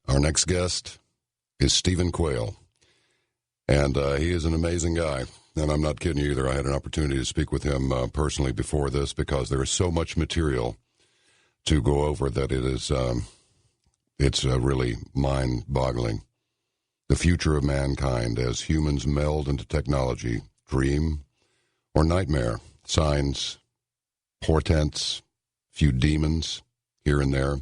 Our next guest is Stephen Quayle, and he is an amazing guy. And I'm not kidding you either. I had an opportunity to speak with him personally before this because there is so much material to go over that it's really mind-boggling. The future of mankind as humans meld into technology, dream or nightmare, signs, portents, few demons here and there,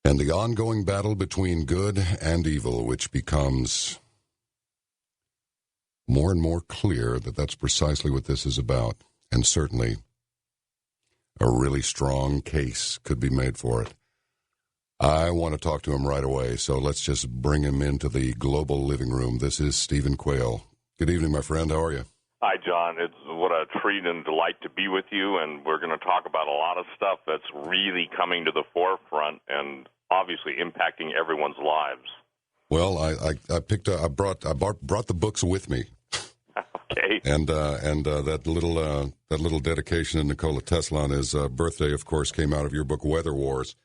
and the ongoing battle between good and evil, which becomes more and more clear that that's precisely what this is about, and certainly a really strong case could be made for it. I want to talk to him right away, so let's just bring him into the global living room. This is Stephen Quayle. Good evening, my friend. How are you? Hi, John. It's what a treat and delight to be with you, and we're going to talk about a lot of stuff that's really coming to the forefront and obviously impacting everyone's lives. Well, I brought the books with me. Okay. And that little dedication to Nikola Tesla on his birthday, of course, came out of your book Weather Wars,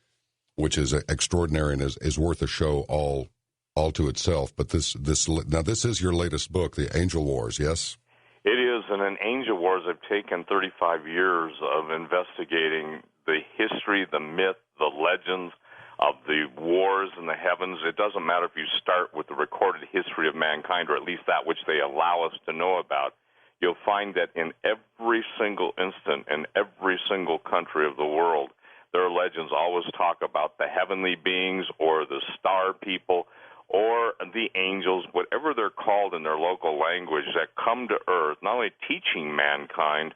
which is extraordinary and is worth a show all to itself. But this is your latest book, The Angel Wars, yes? It is, and in Angel Wars, I've taken 35 years of investigating the history, the myth, the legends of the wars in the heavens. It doesn't matter if you start with the recorded history of mankind, or at least that which they allow us to know about. You'll find that in every single instant, in every single country of the world, their legends always talk about the heavenly beings or the star people or the angels, whatever they're called in their local language, that come to earth, not only teaching mankind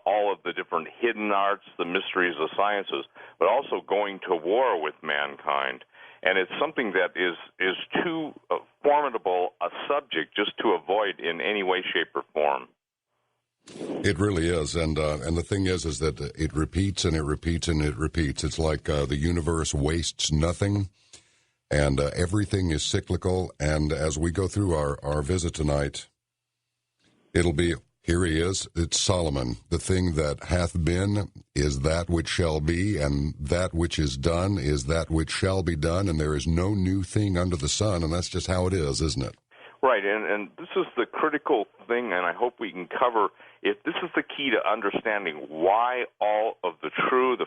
all of the different hidden arts, the mysteries, the sciences, but also going to war with mankind. And it's something that is too formidable a subject just to avoid in any way, shape, or form. It really is, and the thing is that it repeats and it repeats and it repeats. It's like the universe wastes nothing, and everything is cyclical. And as we go through our visit tonight, it'll be, here he is, it's Solomon. The thing that hath been is that which shall be, and that which is done is that which shall be done, and there is no new thing under the sun, and that's just how it is, isn't it? Right, and this is the critical thing, and I hope we can cover if this is the key to understanding why all of the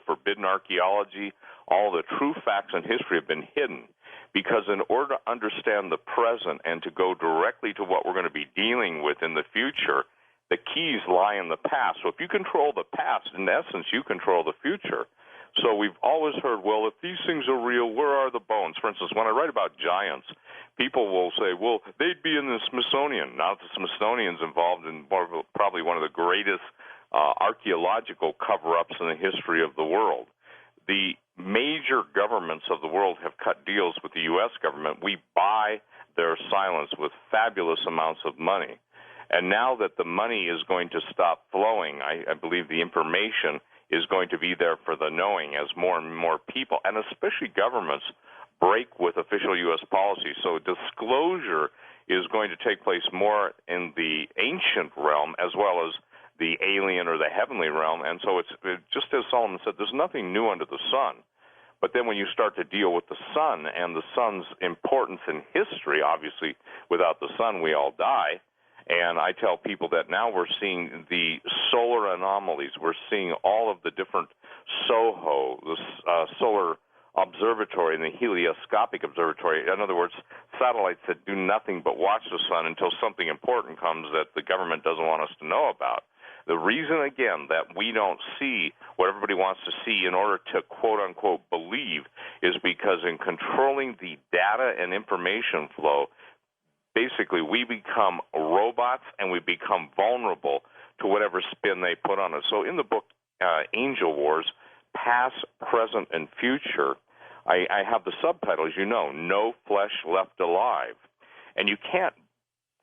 forbidden archaeology, all the true facts in history have been hidden. Because in order to understand the present and to go directly to what we're going to be dealing with in the future, the keys lie in the past. So if you control the past, in essence, you control the future. So we've always heard, well, if these things are real, where are the bones? For instance, when I write about giants, people will say, well, they'd be in the Smithsonian. Now the Smithsonian's involved in probably one of the greatest archaeological cover-ups in the history of the world. The major governments of the world have cut deals with the U.S. government. We buy their silence with fabulous amounts of money. And now that the money is going to stop flowing, I believe the information is going to be there for the knowing as more and more people, and especially governments, break with official U.S. policy. So disclosure is going to take place more in the ancient realm as well as the alien or the heavenly realm. And so it's just as Solomon said, there's nothing new under the sun. But then when you start to deal with the sun and the sun's importance in history, obviously without the sun we all die. And I tell people that now we're seeing the solar anomalies. We're seeing all of the different SOHO, the solar observatory and the helioscopic observatory. In other words, satellites that do nothing but watch the sun until something important comes that the government doesn't want us to know about. The reason, again, that we don't see what everybody wants to see in order to, quote-unquote, believe is because in controlling the data and information flow, basically we become robots and we become vulnerable to whatever spin they put on us. So in the book Angel Wars, Past, Present, and Future, I have the subtitle, as you know, No Flesh Left Alive. And you can't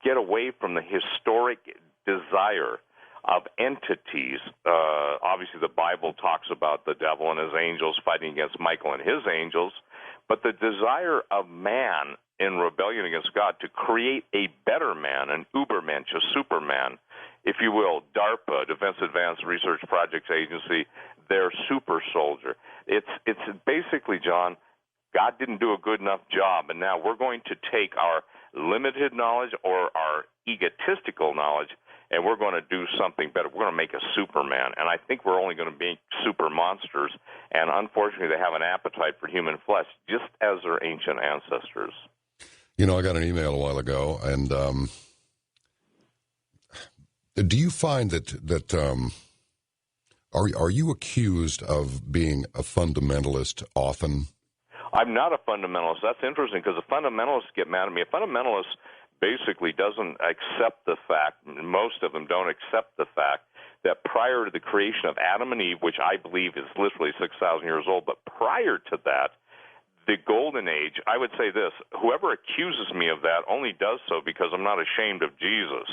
get away from the historic desire of entities. Obviously, the Bible talks about the devil and his angels fighting against Michael and his angels, but the desire of man in rebellion against God to create a better man, an Ubermensch, a Superman, if you will, DARPA, Defense Advanced Research Projects Agency, their super soldier. It's basically, John, God didn't do a good enough job, and now we're going to take our limited knowledge or our egotistical knowledge, and we're going to do something better. We're going to make a Superman, and I think we're only going to make super monsters, and unfortunately they have an appetite for human flesh, just as their ancient ancestors. You know, I got an email a while ago, and do you find that are you accused of being a fundamentalist often? I'm not a fundamentalist. That's interesting because the fundamentalists get mad at me. A fundamentalist basically doesn't accept the fact, most of them don't accept the fact, that prior to the creation of Adam and Eve, which I believe is literally 6,000 years old, but prior to that, the golden age, I would say this, whoever accuses me of that only does so because I'm not ashamed of Jesus.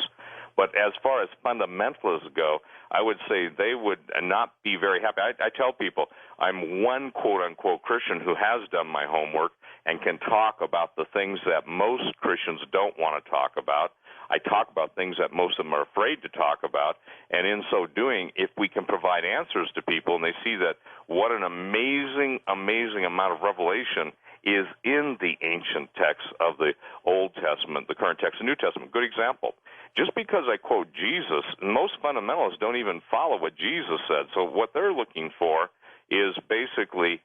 But as far as fundamentalists go, I would say they would not be very happy. I tell people I'm one quote-unquote Christian who has done my homework and can talk about the things that most Christians don't want to talk about. I talk about things that most of them are afraid to talk about, and in so doing, if we can provide answers to people and they see that what an amazing, amazing amount of revelation is in the ancient texts of the Old Testament, the current text, the New Testament. Good example. Just because I quote Jesus, most fundamentalists don't even follow what Jesus said. So what they're looking for is basically,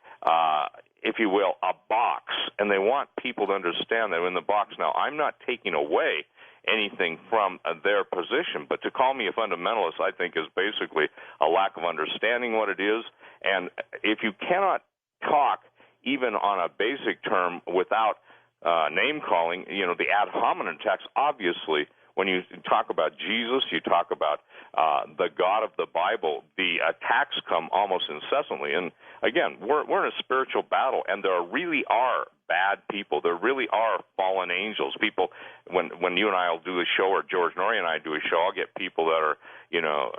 if you will, a box, and they want people to understand that in the box. Now, I'm not taking away anything from their position, but to call me a fundamentalist, I think, is basically a lack of understanding what it is. And if you cannot talk even on a basic term without name-calling, you know, the ad hominem attacks, obviously, when you talk about Jesus, you talk about the God of the Bible, the attacks come almost incessantly. And again, we're in a spiritual battle, and there really are bad people. There really are fallen angels. People, when you and I will do a show, or George Norrie and I do a show, I'll get people that are, you know,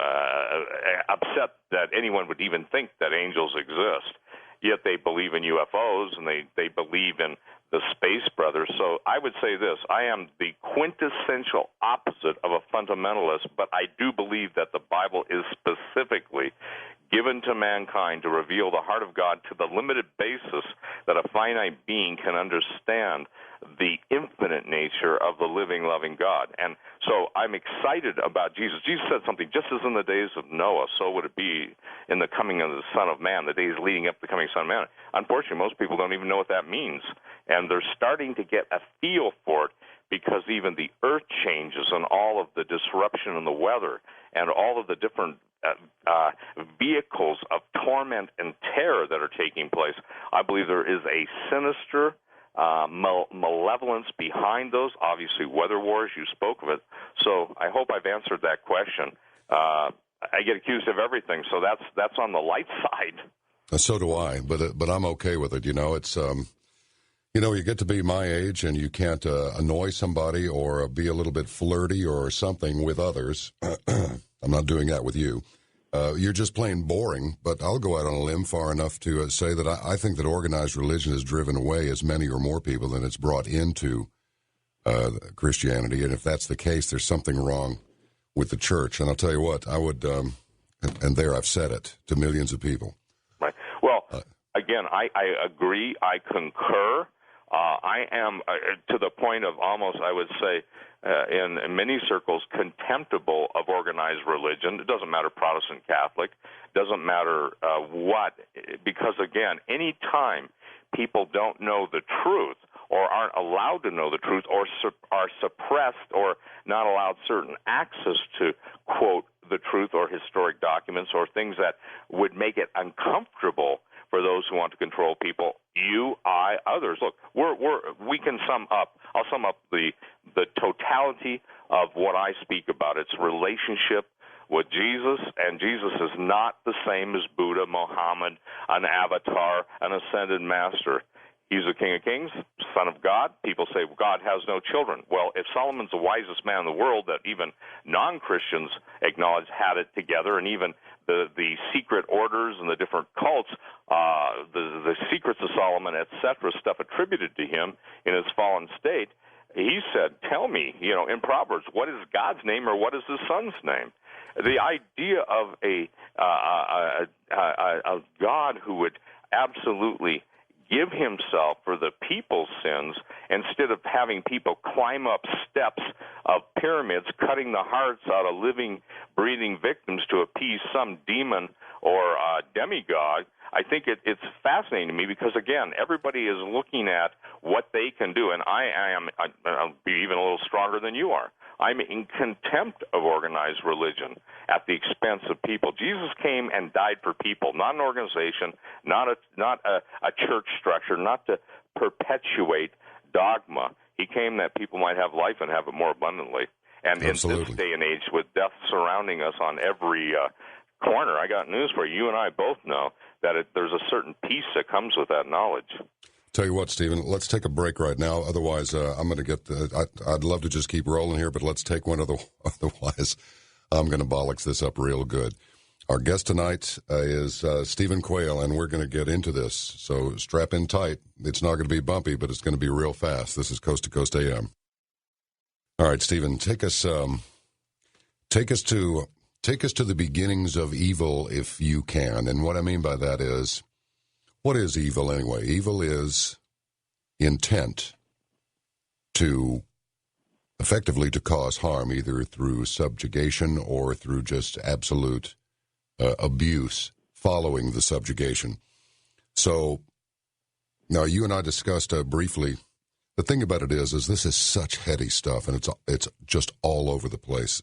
upset that anyone would even think that angels exist. Yet they believe in UFOs, and they believe in the Space Brothers. So I would say this, I am the quintessential opposite of a fundamentalist, but I do believe that the Bible is specifically given to mankind to reveal the heart of God to the limited basis that a finite being can understand the infinite nature of the living, loving God. And so I'm excited about Jesus. Jesus said something, just as in the days of Noah, so would it be in the coming of the Son of Man, the days leading up to the coming Son of Man. Unfortunately, most people don't even know what that means. And they're starting to get a feel for it because even the earth changes and all of the disruption in the weather and all of the different vehicles of torment and terror that are taking place. I believe there is a sinister malevolence behind those. Obviously, weather wars, you spoke of it. So I hope I've answered that question. I get accused of everything, so that's on the light side. So do I, but I'm okay with it. You know, it's you know, you get to be my age and you can't annoy somebody or be a little bit flirty or something with others. I'm not doing that with you. You're just plain boring, but I'll go out on a limb far enough to say that I think that organized religion has driven away as many or more people than it's brought into Christianity. And if that's the case, there's something wrong with the church. And I'll tell you what, I would, and there I've said it to millions of people. Right. Well, again, I agree. I concur. I am to the point of almost, I would say, in many circles, contemptible of organized religion. It doesn't matter Protestant, Catholic, doesn't matter what, because, again, any time people don't know the truth or aren't allowed to know the truth or are suppressed or not allowed certain access to, quote, the truth or historic documents or things that would make it uncomfortable for those who want to control people, you, I, others. Look, we can sum up. I'll sum up the totality of what I speak about. It's relationship with Jesus, and Jesus is not the same as Buddha, Muhammad, an avatar, an ascended master. He's the King of Kings, Son of God. People say God has no children. Well, if Solomon's the wisest man in the world that even non-Christians acknowledge had it together, and even the secret orders and the different cults, the secrets of Solomon, etc., stuff attributed to him in his fallen state, he said, tell me, in Proverbs, what is God's name or what is his son's name? The idea of a God who would absolutely give himself for the people's sins instead of having people climb up steps of pyramids, cutting the hearts out of living, breathing victims to appease some demon or demigod. I think it's fascinating to me because, again, everybody is looking at what they can do, and I'll be even a little stronger than you are. I'm in contempt of organized religion at the expense of people. Jesus came and died for people, not an organization, not a church structure, not to perpetuate dogma. He came that people might have life and have it more abundantly. And Absolutely. in this day and age, with death surrounding us on every corner, I got news for you. You and I both know that there's a certain peace that comes with that knowledge. Tell you what, Stephen, let's take a break right now. Otherwise, I'm going to get I'd love to just keep rolling here, but let's take one. Otherwise, I'm going to bollocks this up real good. Our guest tonight is Stephen Quayle, and we're going to get into this. So strap in tight. It's not going to be bumpy, but it's going to be real fast. This is Coast to Coast AM. All right, Stephen, take us to the beginnings of evil, if you can. And what I mean by that is, what is evil anyway? Evil is intent to effectively to cause harm, either through subjugation or through just absolute abuse following the subjugation. So now you and I discussed briefly. The thing about it is this is such heady stuff, and it's just all over the place.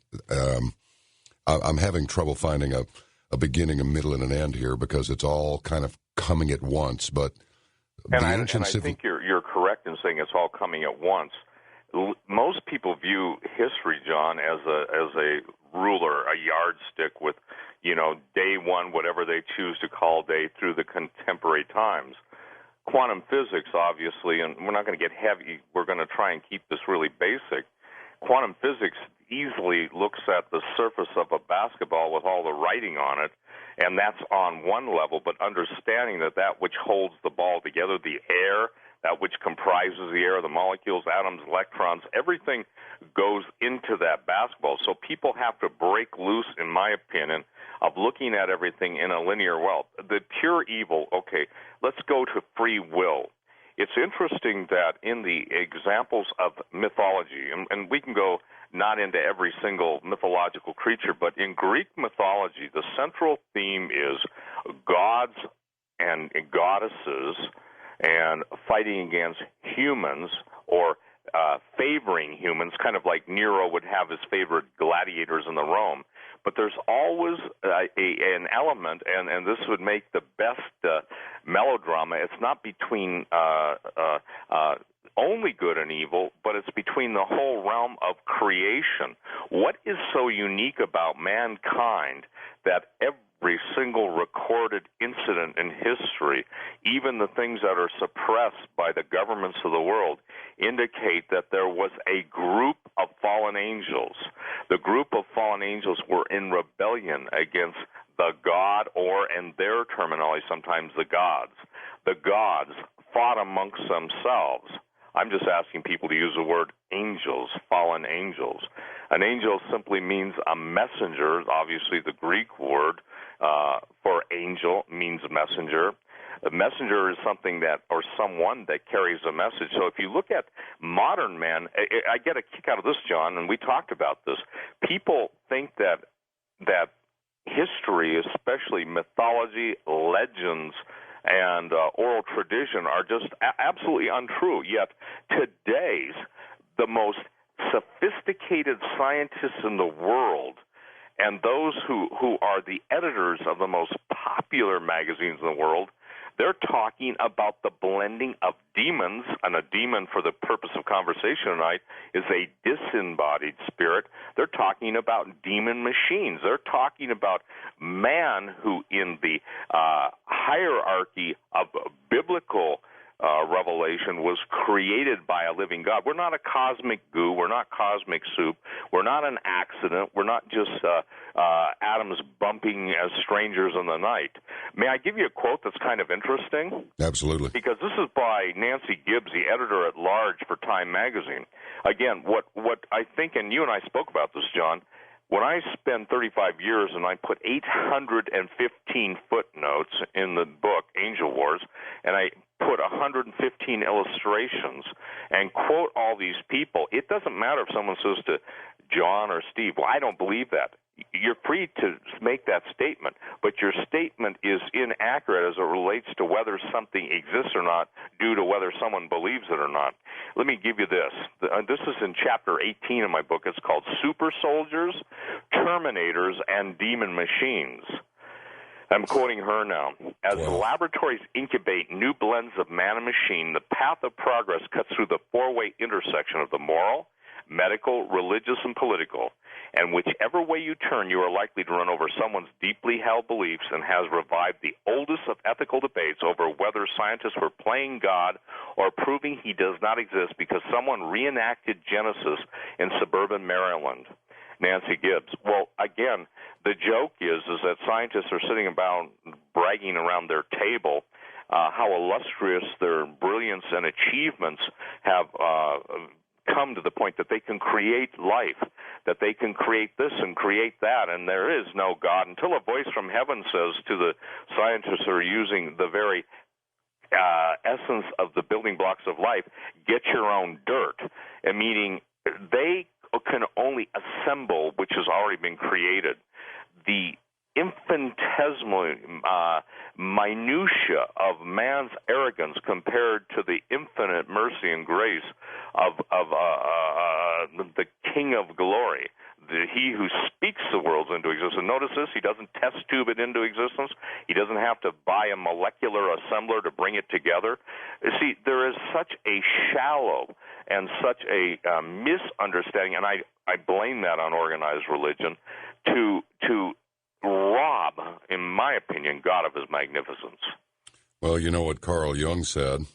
I'm having trouble finding a beginning, a middle, and an end here because it's all kind of coming at once. But I think you're correct in saying it's all coming at once. Most people view history, John, as a ruler, a yardstick with, day one, whatever they choose to call day, through the contemporary times. Quantum physics, obviously, and we're not going to get heavy. We're going to try and keep this really basic. Quantum physics easily looks at the surface of a basketball with all the writing on it, and that's on one level, but understanding that which holds the ball together, the air, that which comprises the air, the molecules, atoms, electrons, everything goes into that basketball. So people have to break loose, in my opinion, of looking at everything in a linear world. The pure evil, okay, let's go to free will. It's interesting that in the examples of mythology, and we can go not into every single mythological creature, but in Greek mythology, the central theme is gods and goddesses and fighting against humans or favoring humans, kind of like Nero would have his favorite gladiators in the Rome. But there's always an element, and this would make the best melodrama. It's not between only good and evil, but it's between the whole realm of creation. What is so unique about mankind that every single recorded incident in history, even the things that are suppressed by the governments of the world, indicate that there was a group of fallen angels. The group of fallen angels were in rebellion against the God, or in their terminology, sometimes the gods. The gods fought amongst themselves. I'm just asking people to use the word angels, fallen angels. An angel simply means a messenger. Obviously, the Greek word for angel means messenger. A messenger is something that, or someone that carries a message. So if you look at modern men, I get a kick out of this, John, and we talked about this. People think that history, especially mythology, legends, and oral tradition are just absolutely untrue. Yet today's the most sophisticated scientists in the world, and those who are the editors of the most popular magazines in the world, they're talking about the blending of demons, and a demon, for the purpose of conversation tonight, is a disembodied spirit. They're talking about demon machines. They're talking about man who, in the hierarchy of biblical revelation, was created by a living God. We're not a cosmic goo. We're not cosmic soup. We're not an accident. We're not just atoms bumping as strangers in the night. May I give you a quote that's kind of interesting? Absolutely. Because this is by Nancy Gibbs, the editor-at-large for Time magazine. Again, what I think, and you and I spoke about this, John, When I spend 35 years and I put 815 footnotes in the book, Angel Wars, and I put 115 illustrations and quote all these people, it doesn't matter if someone says to John or Steve, well, I don't believe that. You're free to make that statement, but your statement is inaccurate as it relates to whether something exists or not due to whether someone believes it or not. Let me give you this. This is in Chapter 18 of my book. It's called Super Soldiers, Terminators, and Demon Machines. I'm quoting her now. As the laboratories incubate new blends of man and machine, the path of progress cuts through the four-way intersection of the moral, medical, religious, and political. And whichever way you turn, you are likely to run over someone's deeply held beliefs and has revived the oldest of ethical debates over whether scientists were playing God or proving he does not exist because someone reenacted Genesis in suburban Maryland. Nancy Gibbs. Well, again, the joke is that scientists are sitting about bragging around their table how illustrious their brilliance and achievements have come to the point that they can create life, that they can create this and create that, and there is no God until a voice from heaven says to the scientists who are using the very essence of the building blocks of life, get your own dirt, and meaning they can only assemble which has already been created. The infinitesimal minutia of man's arrogance compared to the infinite mercy and grace of the King of Glory, he who speaks the worlds into existence. Notice this, he doesn't test tube it into existence. He doesn't have to buy a molecular assembler to bring it together. You see, there is such a shallow and such a misunderstanding, and I blame that on organized religion, to rob, in my opinion, God of his magnificence. Well, you know what Carl Jung said.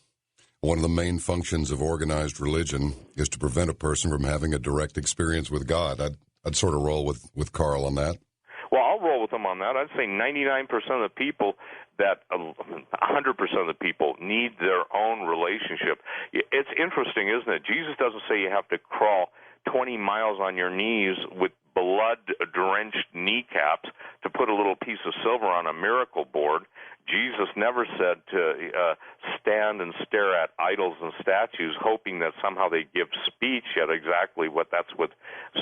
One of the main functions of organized religion is to prevent a person from having a direct experience with God. I'd sort of roll with Carl on that. Well, I'll roll with him on that. I'd say 99% of the people, 100% of the people need their own relationship. It's interesting, isn't it? Jesus doesn't say you have to crawl 20 miles on your knees with blood-drenched kneecaps to put a little piece of silver on a miracle board. Jesus never said to stand and stare at idols and statues, hoping that somehow they give speech, yet exactly that's what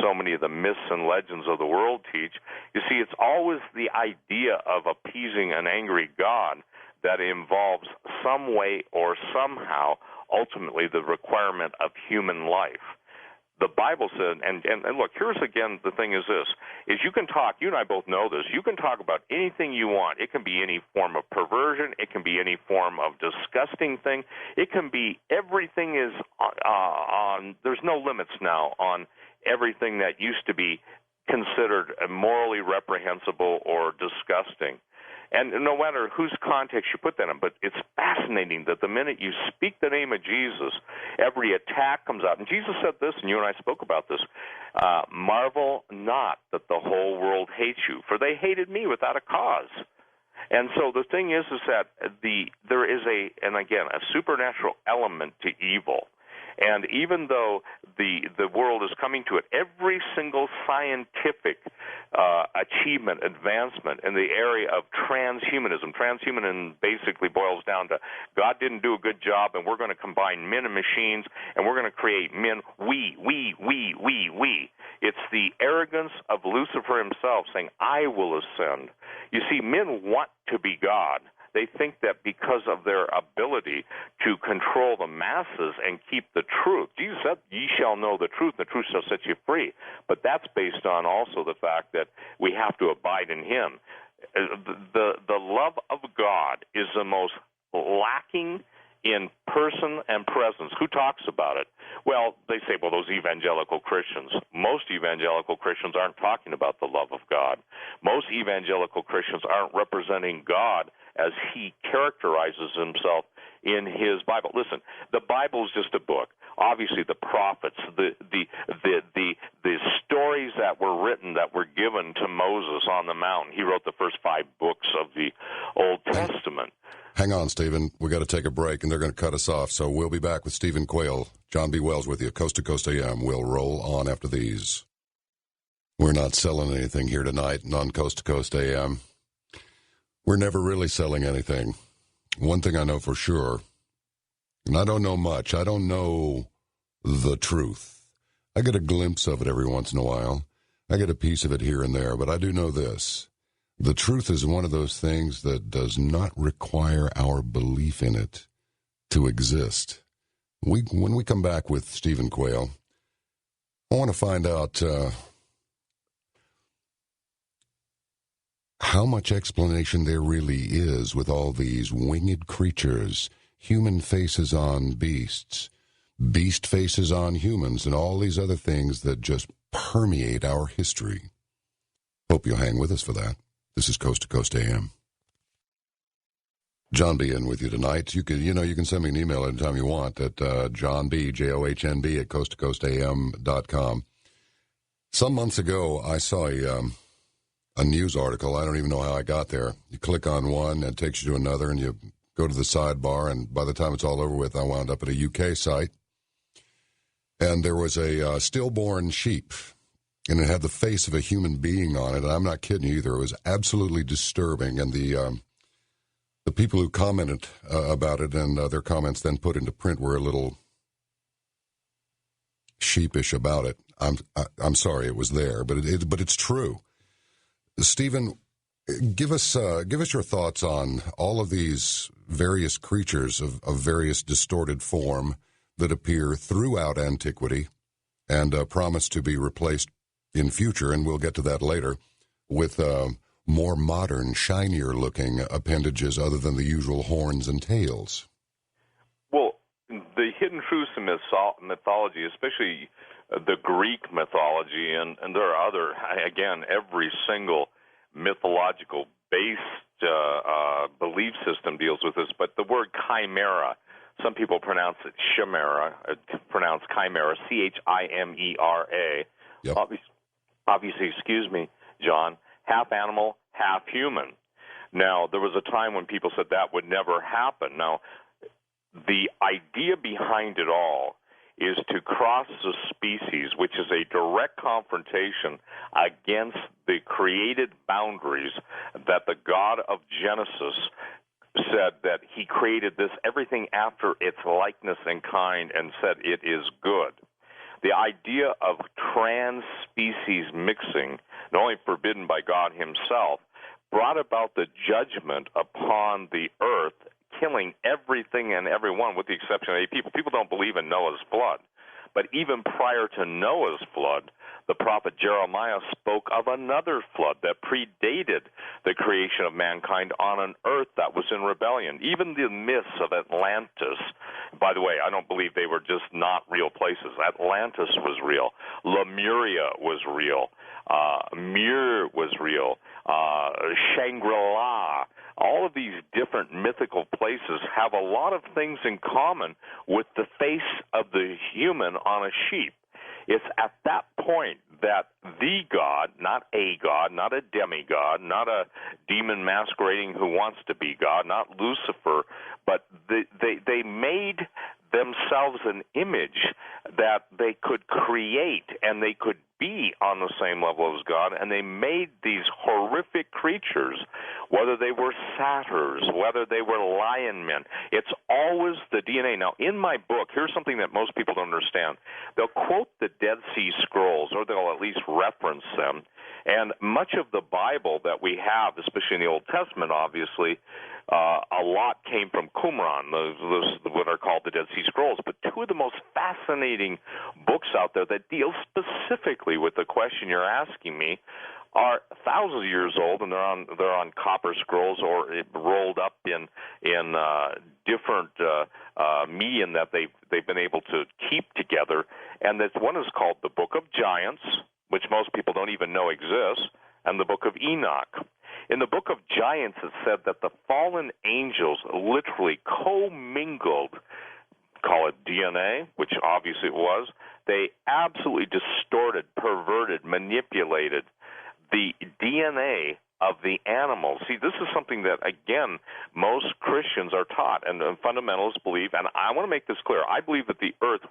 so many of the myths and legends of the world teach. You see, it's always the idea of appeasing an angry God that involves some way or somehow, ultimately, the requirement of human life. The Bible said, and look, here's again the thing is this, is you can talk, you and I both know this, you can talk about anything you want. It can be any form of perversion. It can be any form of disgusting thing. It can be everything is on, there's no limits now on everything that used to be considered morally reprehensible or disgusting. And no matter whose context you put that in, but it's fascinating that the minute you speak the name of Jesus, every attack comes out. And Jesus said this, and you and I spoke about this, marvel not that the whole world hates you, for they hated me without a cause. And so the thing is that there is a supernatural element to evil. And even though the world is coming to it, every single scientific achievement, advancement in the area of transhumanism basically boils down to God didn't do a good job, and we're going to combine men and machines, and we're going to create men, we. It's the arrogance of Lucifer himself saying, I will ascend. You see, men want to be God. They think that because of their ability to control the masses and keep the truth. Jesus said, ye shall know the truth, and the truth shall set you free. But that's based on also the fact that we have to abide in him. The love of God is the most lacking in person and presence. Who talks about it? Well, they say, well, those evangelical Christians. Most evangelical Christians aren't talking about the love of God. Most evangelical Christians aren't representing God as he characterizes himself in his Bible. Listen, the Bible is just a book. Obviously, the prophets, the stories that were written, that were given to Moses on the mountain. He wrote the first 5 books of the Old Testament. Hang on, Stephen. We got to take a break, and they're going to cut us off. So we'll be back with Stephen Quayle. John B. Wells with you, Coast to Coast AM. We'll roll on after these. We're not selling anything here tonight and on Coast to Coast AM. We're never really selling anything. One thing I know for sure, and I don't know much, I don't know the truth. I get a glimpse of it every once in a while. I get a piece of it here and there, but I do know this. The truth is one of those things that does not require our belief in it to exist. When we come back with Stephen Quayle, I want to find out how much explanation there really is with all these winged creatures, human faces on beasts, beast faces on humans, and all these other things that just permeate our history. Hope you'll hang with us for that. This is Coast to Coast AM. John B. in with you tonight. You can send me an email anytime you want at johnb, Johnb, at coasttocoastam.com. Some months ago, I saw a news article. I don't even know how I got there. You click on one, and it takes you to another, and you go to the sidebar, and by the time it's all over with, I wound up at a UK site. And there was a stillborn sheep, and it had the face of a human being on it, and I'm not kidding you either. It was absolutely disturbing, and the people who commented about it and their comments then put into print were a little sheepish about it. I'm sorry it was there, but it's true. Stephen, give us your thoughts on all of these various creatures of various distorted form that appear throughout antiquity and promise to be replaced in future, and we'll get to that later, with more modern, shinier-looking appendages other than the usual horns and tails. Well, the hidden truths in mythology, especially the Greek mythology, and there are other, again, every single mythological-based belief system deals with this, but the word chimera, some people pronounce it chimera, pronounce chimera, chimera. Yep. Obviously, excuse me, John, half animal, half human. Now, there was a time when people said that would never happen. Now, the idea behind it all is to cross the species, which is a direct confrontation against the created boundaries that the God of Genesis said that he created this, everything after its likeness and kind, and said it is good. The idea of trans-species mixing, not only forbidden by God himself, brought about the judgment upon the earth, killing everything and everyone with the exception of 8 people. People don't believe in Noah's flood. But even prior to Noah's flood, the prophet Jeremiah spoke of another flood that predated the creation of mankind on an earth that was in rebellion. Even the myths of Atlantis, by the way, I don't believe they were just not real places. Atlantis was real. Lemuria was real. Mir was real. Shangri-La. All of these different mythical places have a lot of things in common with the face of the human on a sheep. It's at that point that the God, not a God, not a demigod, not a demon masquerading who wants to be God, not Lucifer, but they made themselves an image that they could create and they could be on the same level as God, and they made these horrific creatures, whether they were satyrs, whether they were lion men. It's always the DNA. Now, in my book, here's something that most people don't understand. They'll quote the Dead Sea Scrolls, or they'll at least reference them, and much of the Bible that we have, especially in the Old Testament, obviously, a lot came from Qumran, those what are called the Dead Sea Scrolls. But two of the most fascinating books out there that deal specifically with the question you're asking me are thousands of years old, and they're on copper scrolls or rolled up in different medium that they've been able to keep together. And this one is called the Book of Giants, which most people don't even know exists, and the Book of Enoch. In the Book of Giants, it said that the fallen angels literally commingled, call it DNA, which obviously it was. They absolutely distorted, perverted, manipulated the DNA of the animals. See, this is something that, again, most Christians are taught and fundamentalists believe, and I want to make this clear. I believe that the earth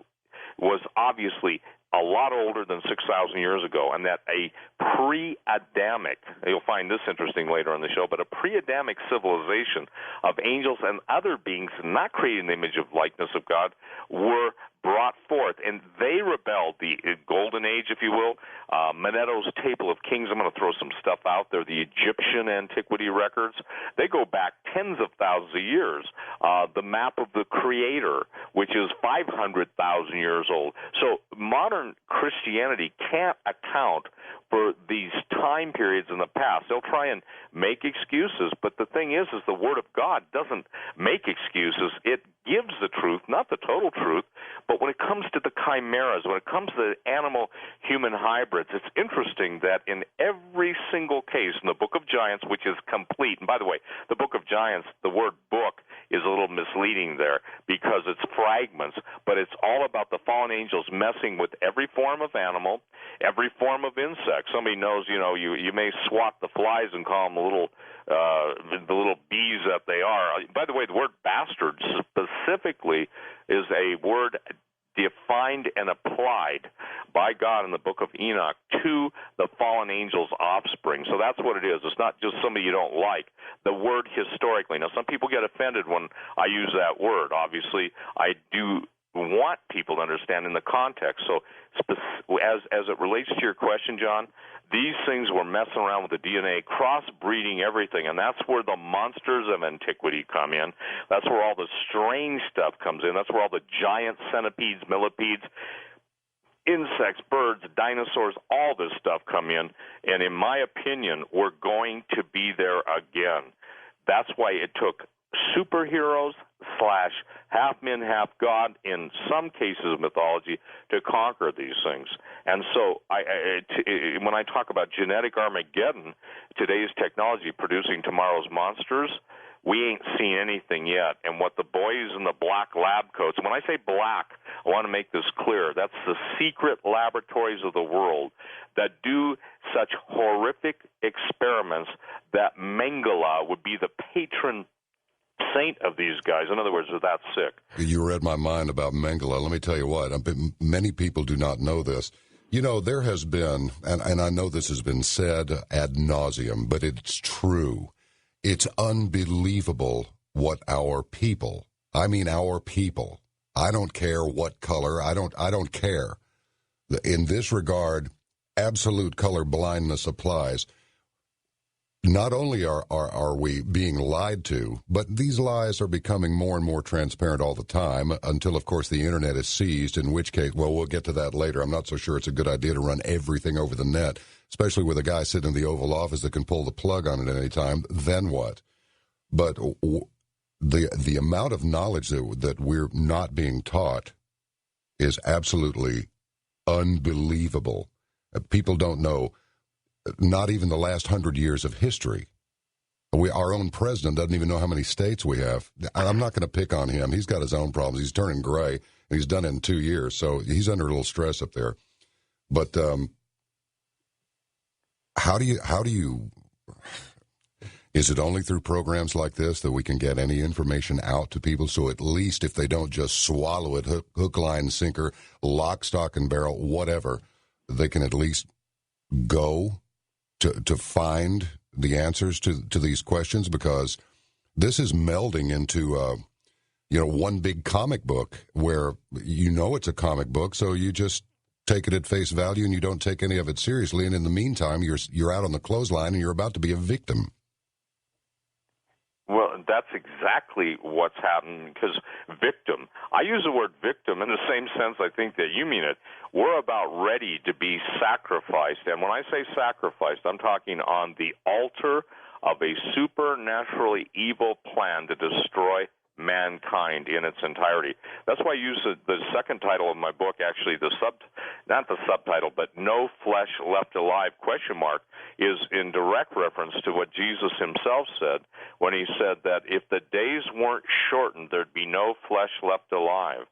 was obviously a lot older than 6,000 years ago, and that a pre-Adamic, you'll find this interesting later on the show, but a pre-Adamic civilization of angels and other beings not created in the image of likeness of God were brought forth, and they rebelled. The Golden Age, if you will, Manetto's Table of Kings, I'm going to throw some stuff out there, the Egyptian antiquity records, they go back tens of thousands of years. The map of the Creator, which is 500,000 years old. So modern Christianity can't account for these time periods in the past. They'll try and make excuses, but the thing is the Word of God doesn't make excuses. It gives the truth, not the total truth, but when it comes to the chimeras, when it comes to the animal-human hybrids, it's interesting that in every single case in the Book of Giants, which is complete, and by the way, the Book of Giants, the word book is a little misleading there because it's fragments, but it's all about the fallen angels messing with every form of animal, every form of insect. Somebody knows, you may swat the flies and call them the little bees that they are. By the way, the word bastard specifically is a word defined and applied by God in the book of Enoch to the fallen angel's offspring. So that's what it is. It's not just somebody you don't like. The word historically. Now, some people get offended when I use that word. Obviously, I do want people to understand in the context. So as it relates to your question, John, these things were messing around with the DNA, crossbreeding everything, and that's where the monsters of antiquity come in. That's where all the strange stuff comes in. That's where all the giant centipedes, millipedes, insects, birds, dinosaurs, all this stuff come in. And in my opinion, we're going to be there again. That's why it took superheroes / half men, half God, in some cases of mythology, to conquer these things. And so when I talk about genetic Armageddon, today's technology producing tomorrow's monsters, we ain't seen anything yet. And what the boys in the black lab coats, and when I say black, I want to make this clear, that's the secret laboratories of the world that do such horrific experiments that Mengele would be the patron saint of these guys. In other words, they're that sick. You read my mind about Mengele. Let me tell you what, many people do not know this. There has been, and I know this has been said ad nauseum, but it's true. It's unbelievable what our people, I don't care what color, I don't care. In this regard, absolute color blindness applies. Not only are we being lied to, but these lies are becoming more and more transparent all the time until, of course, the Internet is seized, in which case, well, we'll get to that later. I'm not so sure it's a good idea to run everything over the net, especially with a guy sitting in the Oval Office that can pull the plug on it at any time. Then what? But the amount of knowledge that we're not being taught is absolutely unbelievable. People don't know. Not even the last 100 years of history. Our own president doesn't even know how many states we have. I'm not going to pick on him. He's got his own problems. He's turning gray, and he's done it in 2 years, so he's under a little stress up there. But how do you? Is it only through programs like this that we can get any information out to people? So at least if they don't just swallow it, hook, line, sinker, lock, stock, and barrel, whatever, they can at least go to find the answers to these questions, because this is melding into one big comic book where it's a comic book, so you just take it at face value and you don't take any of it seriously, and in the meantime you're out on the clothesline and you're about to be a victim. Well, that's exactly what's happening, because victim, I use the word victim in the same sense I think that you mean it. We're about ready to be sacrificed, and when I say sacrificed, I'm talking on the altar of a supernaturally evil plan to destroy mankind in its entirety. That's why I use the second title of my book, actually not the subtitle, but No Flesh Left Alive, ? Is in direct reference to what Jesus himself said when he said that if the days weren't shortened, there'd be no flesh left alive.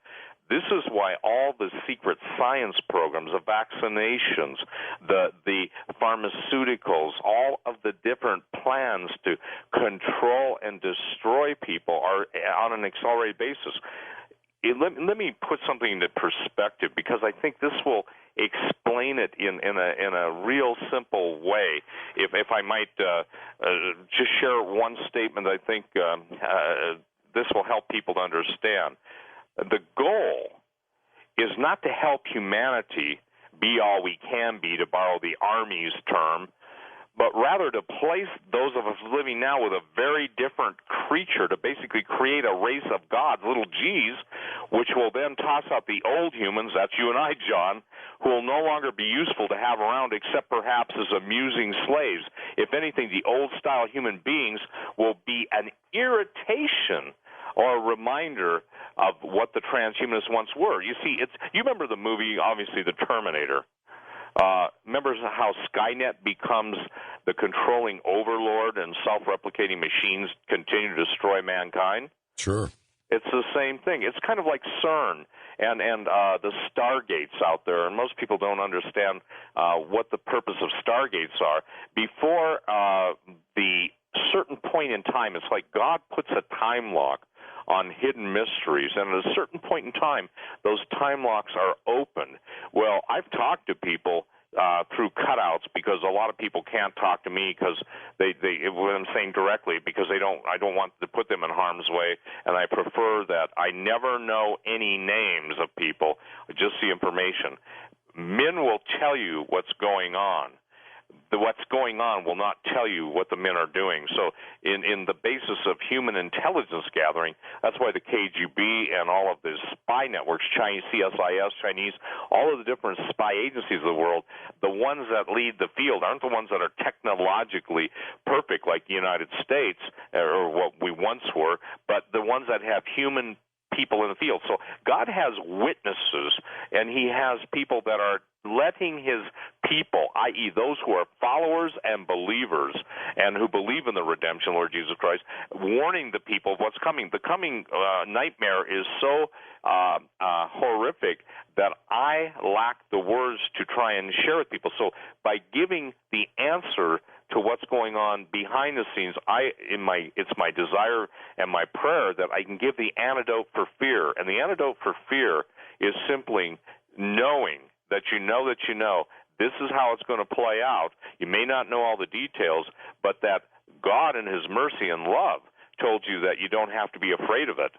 This is why all the secret science programs, the vaccinations, the pharmaceuticals, all of the different plans to control and destroy people are on an accelerated basis. let me put something into perspective, because I think this will explain it in a real simple way. If I might just share one statement, I think this will help people to understand. The goal is not to help humanity be all we can be, to borrow the Army's term, but rather to place those of us living now with a very different creature, to basically create a race of gods, little g's, which will then toss out the old humans, that's you and I, John, who will no longer be useful to have around except perhaps as amusing slaves. If anything, the old-style human beings will be an irritation or a reminder of what the transhumanists once were. You see, you remember the movie, obviously, The Terminator. Remember how Skynet becomes the controlling overlord and self-replicating machines continue to destroy mankind? Sure. It's the same thing. It's kind of like CERN and the Stargates out there, and most people don't understand what the purpose of Stargates are. Before the certain point in time, it's like God puts a time lock on hidden mysteries, and at a certain point in time, those time locks are open. Well, I've talked to people through cutouts, because a lot of people can't talk to me because what I'm saying directly, because I don't want to put them in harm's way, and I prefer that I never know any names of people, just the information. Men will tell you what's going on. What's going on will not tell you what the men are doing. So in the basis of human intelligence gathering, that's why the KGB and all of the spy networks, Chinese, CSIS, Chinese, all of the different spy agencies of the world, the ones that lead the field aren't the ones that are technologically perfect like the United States or what we once were, but the ones that have human people in the field. So God has witnesses, and he has people that are letting his people, i.e. those who are followers and believers and who believe in the redemption, Lord Jesus Christ, warning the people of what's coming. The coming nightmare is so horrific that I lack the words to try and share with people. So by giving the answer to what's going on behind the scenes, it's my desire and my prayer that I can give the antidote for fear. And the antidote for fear is simply knowing that you know this is how it's going to play out. You may not know all the details, but that God in his mercy and love told you that you don't have to be afraid of it.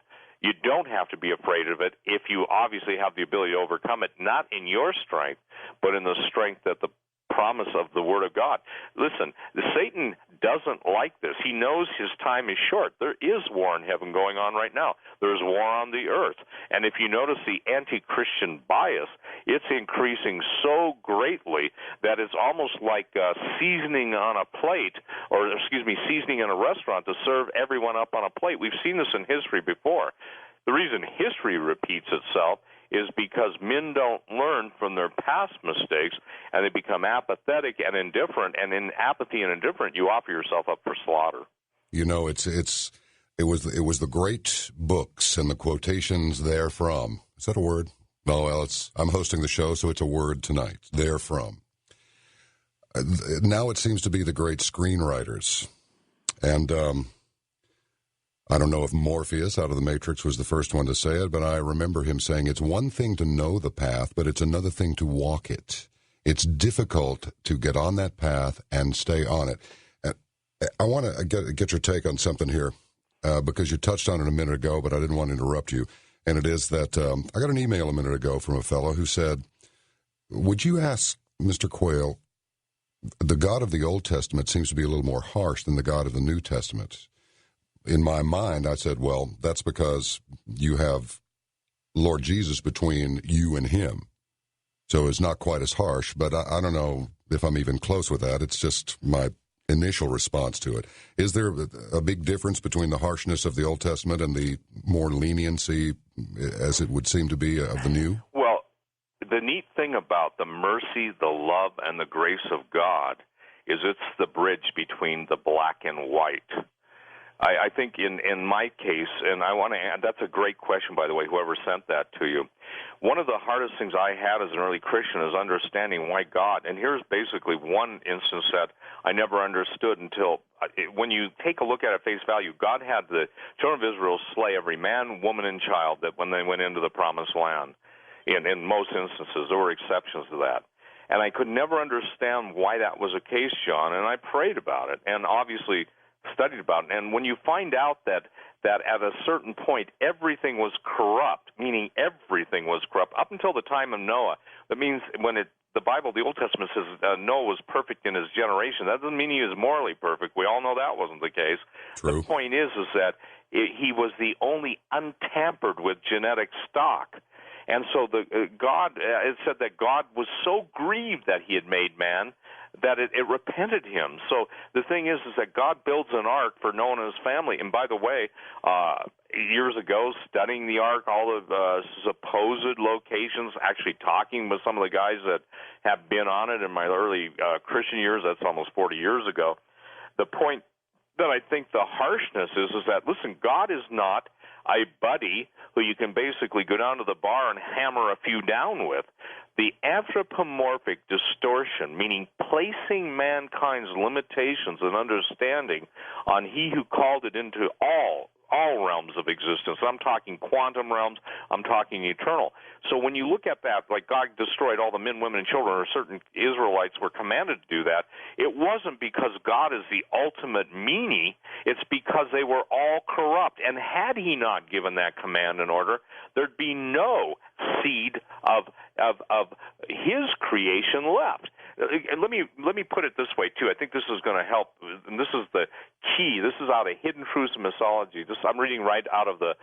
You don't have to be afraid of it if you obviously have the ability to overcome it, not in your strength, but in the strength that the promise of the Word of God. Listen, Satan doesn't like this. He knows his time is short. There is war in heaven going on right now. There's war on the earth. And if you notice the anti-Christian bias, it's increasing so greatly that it's almost like seasoning on a plate, seasoning in a restaurant to serve everyone up on a plate. We've seen this in history before. The reason history repeats itself is because men don't learn from their past mistakes, and they become apathetic and indifferent. And in apathy and indifference, you offer yourself up for slaughter. You know, it was the great books and the quotations therefrom. Is that a word? No, well, I'm hosting the show, so it's a word tonight. Therefrom. Now it seems to be the great screenwriters, and I don't know if Morpheus out of the Matrix was the first one to say it, but I remember him saying it's one thing to know the path, but it's another thing to walk it. It's difficult to get on that path and stay on it. And I want to get your take on something here because you touched on it a minute ago, but I didn't want to interrupt you. And it is that I got an email a minute ago from a fellow who said, would you ask Mr. Quayle, the God of the Old Testament seems to be a little more harsh than the God of the New Testament. In my mind, I said, well, that's because you have Lord Jesus between you and him. So it's not quite as harsh, but I don't know if I'm even close with that. It's just my initial response to it. Is there a big difference between the harshness of the Old Testament and the more leniency, as it would seem to be, of the New? Well, the neat thing about the mercy, the love, and the grace of God is it's the bridge between the black and white. I think in my case, and I want to add, that's a great question, by the way, whoever sent that to you. One of the hardest things I had as an early Christian is understanding why God, and here's basically one instance that I never understood until, when you take a look at it at face value, God had the children of Israel slay every man, woman, and child that when they went into the promised land. In most instances, there were exceptions to that. And I could never understand why that was the case, John, and I prayed about it, and obviously studied about it. And when you find out that at a certain point everything was corrupt, meaning everything was corrupt, up until the time of Noah, that means when the Bible, the Old Testament says Noah was perfect in his generation. That doesn't mean he was morally perfect. We all know that wasn't the case. True. The point is that he was the only untampered with genetic stock. And so it said that God was so grieved that he had made man that it repented him. So the thing is that God builds an ark for Noah and his family. And by the way, years ago, studying the ark, all the supposed locations, actually talking with some of the guys that have been on it in my early Christian years, that's almost 40 years ago, the point that I think the harshness is that, listen, God is not a buddy who you can basically go down to the bar and hammer a few down with. The anthropomorphic distortion, meaning placing mankind's limitations and understanding on he who called it into all realms of existence. I'm talking quantum realms. I'm talking eternal. So when you look at that, like God destroyed all the men, women, and children, or certain Israelites were commanded to do that, it wasn't because God is the ultimate meanie. It's because they were all corrupt. And had he not given that command and order, there'd be no seed of his creation left. And let me put it this way too. I think this is going to help, and this is the key. This is out of Hidden Truths of Mythology. I'm reading right out of the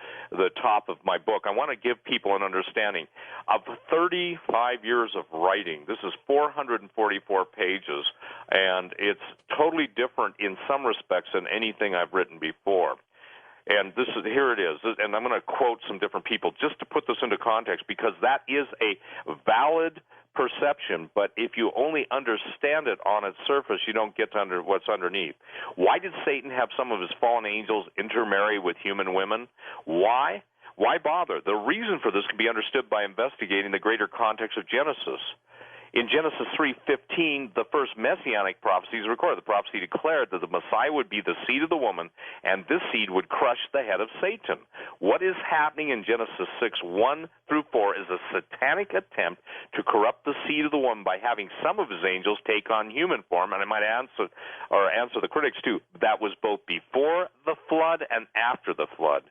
top of my book. I want to give people an understanding of 35 years of writing. This is 444 pages, and it's totally different in some respects than anything I've written before. And here it is, and I'm going to quote some different people just to put this into context, because that is a valid perception, but if you only understand it on its surface, you don't get to what's underneath. Why did Satan have some of his fallen angels intermarry with human women? Why? Why bother? The reason for this can be understood by investigating the greater context of Genesis. In Genesis 3:15, the first messianic prophecy is recorded. The prophecy declared that the Messiah would be the seed of the woman, and this seed would crush the head of Satan. What is happening in Genesis 6:1-4 is a satanic attempt to corrupt the seed of the woman by having some of his angels take on human form. And I might answer the critics too. That was both before the flood and after the flood.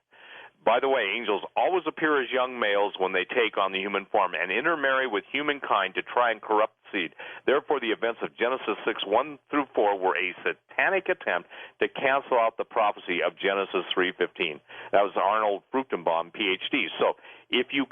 By the way, angels always appear as young males when they take on the human form and intermarry with humankind to try and corrupt the seed. Therefore, the events of Genesis 6:1-4 were a satanic attempt to cancel out the prophecy of Genesis 3:15. That was Arnold Fruchtenbaum, Ph.D. So if you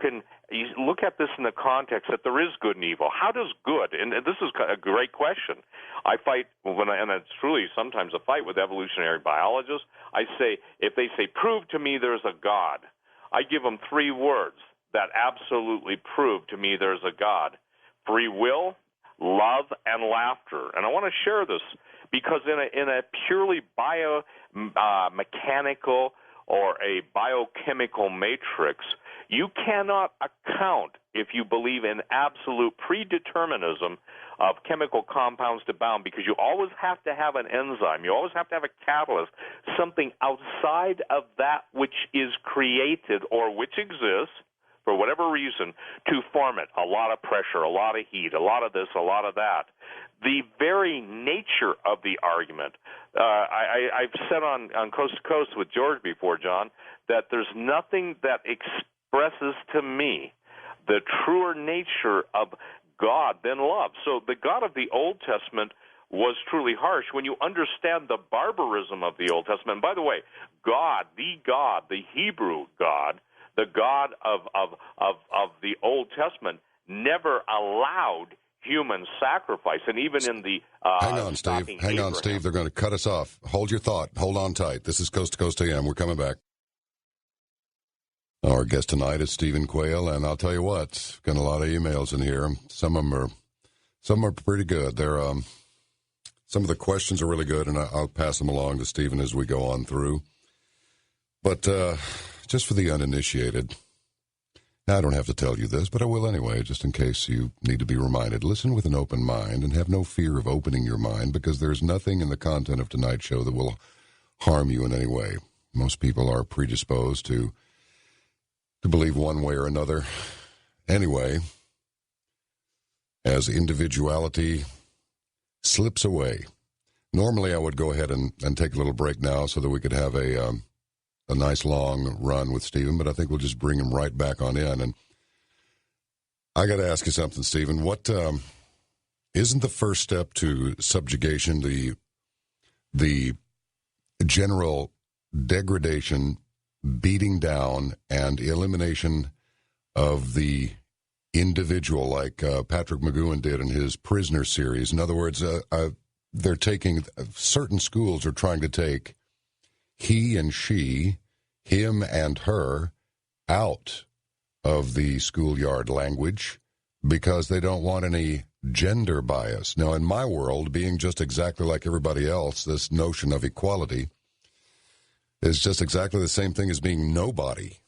look at this in the context that there is good and evil, how does good, and this is a great question. I fight, and it's truly sometimes a fight with evolutionary biologists. I say, if they say, prove to me there's a God, I give them three words that absolutely prove to me there's a God: free will, love, and laughter. And I want to share this because in a purely biomechanical or a biochemical matrix, you cannot account, if you believe in absolute predeterminism of chemical compounds to bound, because you always have to have an enzyme. You always have to have a catalyst, something outside of that which is created or which exists for whatever reason to form it. A lot of pressure, a lot of heat, a lot of this, a lot of that. The very nature of the argument, I've said on Coast to Coast with George before, John, that there's nothing that expresses to me the truer nature of God than love. So the God of the Old Testament was truly harsh. When you understand the barbarism of the Old Testament, and by the way, God, the Hebrew God, the God of the Old Testament never allowed human sacrifice. And even in the Hang on, Steve. They're going to cut us off. Hold your thought. Hold on tight. This is Coast to Coast AM. We're coming back. Our guest tonight is Stephen Quayle, and I'll tell you what, got a lot of emails in here. Some are pretty good. Some of the questions are really good, and I'll pass them along to Stephen as we go on through. But just for the uninitiated, I don't have to tell you this, but I will anyway, just in case you need to be reminded. Listen with an open mind and have no fear of opening your mind, because there's nothing in the content of tonight's show that will harm you in any way. Most people are predisposed to believe one way or another. Anyway, as individuality slips away. Normally I would go ahead and take a little break now so that we could have a nice long run with Stephen, but I think we'll just bring him right back on in. And I got to ask you something, Stephen. What isn't the first step to subjugation the general degradation, beating down, and elimination of the individual, like Patrick McGowan did in his Prisoner series? In other words, they're taking, certain schools are trying to take he and she, him and her, out of the schoolyard language because they don't want any gender bias. Now, in my world, being just exactly like everybody else, this notion of equality is just exactly the same thing as being nobody.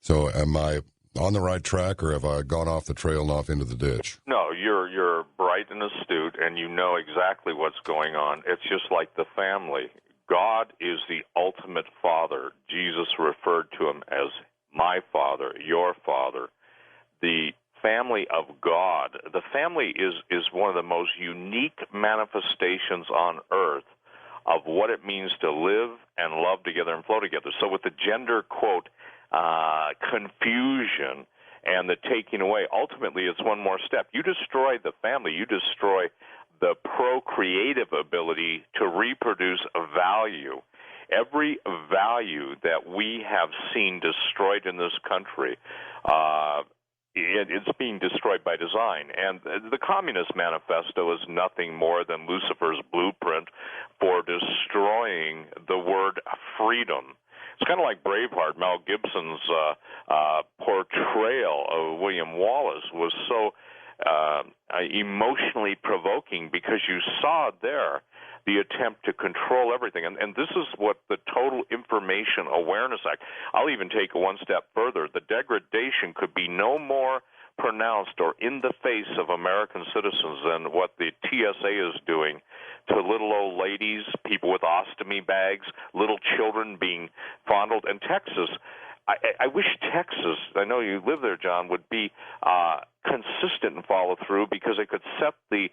So am I on the right track, or have I gone off the trail and off into the ditch? No, you're bright and astute, and you know exactly what's going on. It's just like the family. God is the ultimate father. Jesus referred to him as my father, your father. The family of God, the family is one of the most unique manifestations on earth of what it means to live and love together and flow together. So with the gender, quote, confusion and the taking away, ultimately it's one more step. You destroy the family, you destroy the procreative ability to reproduce a value. Every value that we have seen destroyed in this country, it's being destroyed by design. And the Communist Manifesto is nothing more than Lucifer's blueprint for destroying the word freedom. It's kind of like Braveheart. Mel Gibson's portrayal of William Wallace was so emotionally provoking because you saw there the attempt to control everything. And this is what the Total Information Awareness Act, I'll even take it one step further. The degradation could be no more pronounced or in the face of American citizens than what the TSA is doing to little old ladies, people with ostomy bags, little children being fondled. And Texas, I wish Texas, I know you live there, John, would be consistent and follow through, because it could set the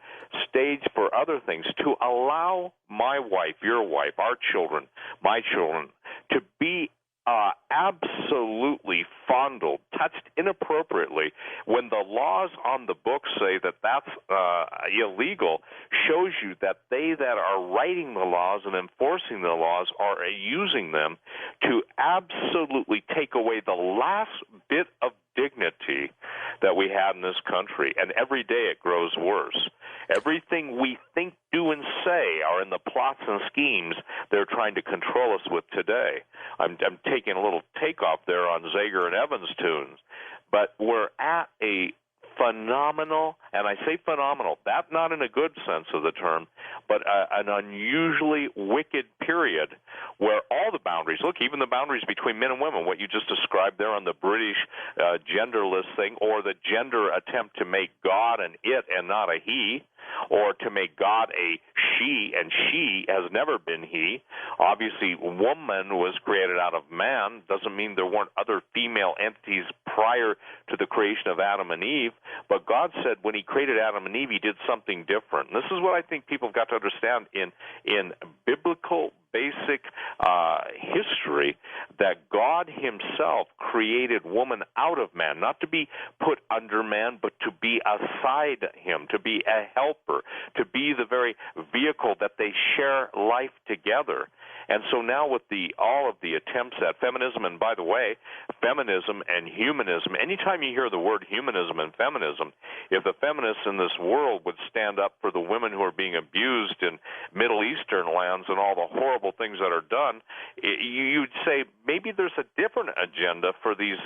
stage for other things to allow my wife, your wife, our children, my children, to be absolutely fondled, touched inappropriately, when the laws on the books say that that's illegal, shows you that they that are writing the laws and enforcing the laws are using them to absolutely take away the last bit of dignity that we have in this country, and every day it grows worse. Everything we think, do, and say are in the plots and schemes they're trying to control us with today. I'm taking a little takeoff there on Zager and Evans' tunes, but we're at a phenomenal, and I say phenomenal, that not in a good sense of the term, but an unusually wicked period where all the boundaries, look, even the boundaries between men and women, what you just described there on the British genderless thing, or the gender attempt to make God an it and not a he, or to make God a she, and she has never been he. Obviously, woman was created out of man. Doesn't mean there weren't other female entities prior to the creation of Adam and Eve. But God said when he created Adam and Eve, he did something different. And this is what I think people have got to understand in biblical basic history, that God himself created woman out of man, not to be put under man, but to be aside him, to be a helper, to be the very vehicle that they share life together. And so now with all of the attempts at feminism, and by the way, feminism and humanism, anytime you hear the word humanism and feminism, if the feminists in this world would stand up for the women who are being abused in Middle Eastern lands and all the horrible things that are done, you'd say maybe there's a different agenda for these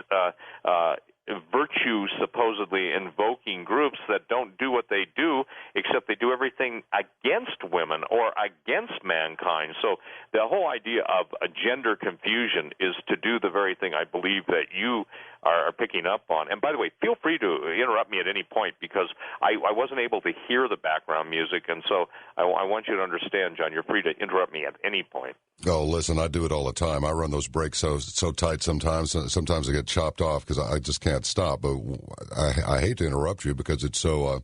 virtue virtue supposedly invoking groups that don't do what they do, except they do everything against women or against mankind. So the whole idea of a gender confusion is to do the very thing I believe that you are picking up on. And by the way, feel free to interrupt me at any point, because I wasn't able to hear the background music, and so I want you to understand, John, you're free to interrupt me at any point. Oh, listen, I do it all the time. I run those breaks so tight sometimes. Sometimes I get chopped off because I just can't stop. But I hate to interrupt you because it's so,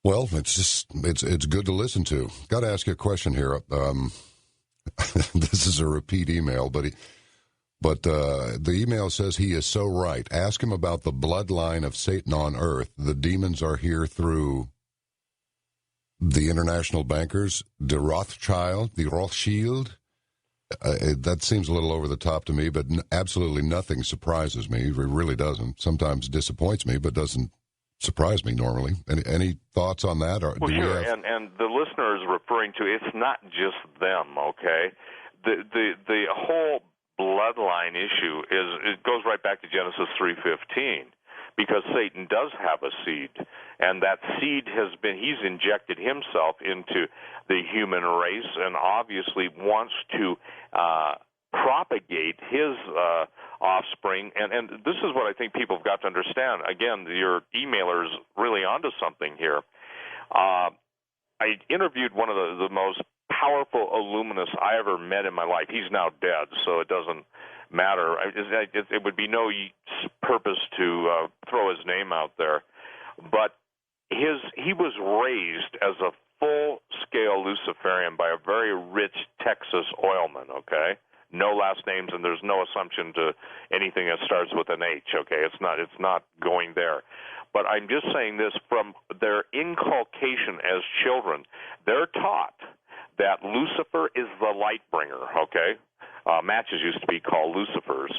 well, it's good to listen to. Got to ask you a question here. This is a repeat email, but the email says he is so right. Ask him about the bloodline of Satan on earth. The demons are here through the international bankers, the Rothschild. That seems a little over the top to me, but absolutely nothing surprises me. It really doesn't. Sometimes disappoints me, but doesn't surprise me normally. Any thoughts on that? Or well, sure. And the listener is referring to, it's not just them, okay? The whole bloodline issue it goes right back to Genesis 3:15, because Satan does have a seed, and that seed he's injected himself into the human race, and obviously wants to propagate his offspring. And this is what I think people have got to understand. Again, your emailer is really onto something here. I interviewed one of the most powerful illuminists I ever met in my life. He's now dead, so it doesn't matter. It would be no purpose to throw his name out there. But he was raised as a full-scale Luciferian by a very rich Texas oilman, okay? No last names, and there's no assumption to anything that starts with an H, okay? It's not going there. But I'm just saying this, from their inculcation as children, they're taught that Lucifer is the light bringer, okay? Matches used to be called Lucifers.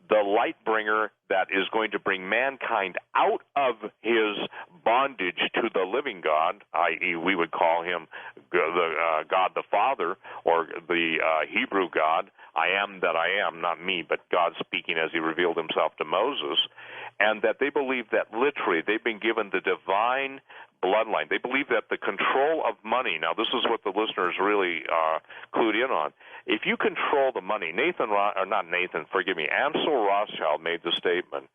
The light bringer that is going to bring mankind out of his bondage to the living God, i.e. we would call him God the Father, or the Hebrew God, I am that I am, not me, but God speaking as he revealed himself to Moses, and that they believe that literally they've been given the divine bloodline. They believe that the control of money, now this is what the listeners really clued in on. If you control the money, Amsel Rothschild made the statement,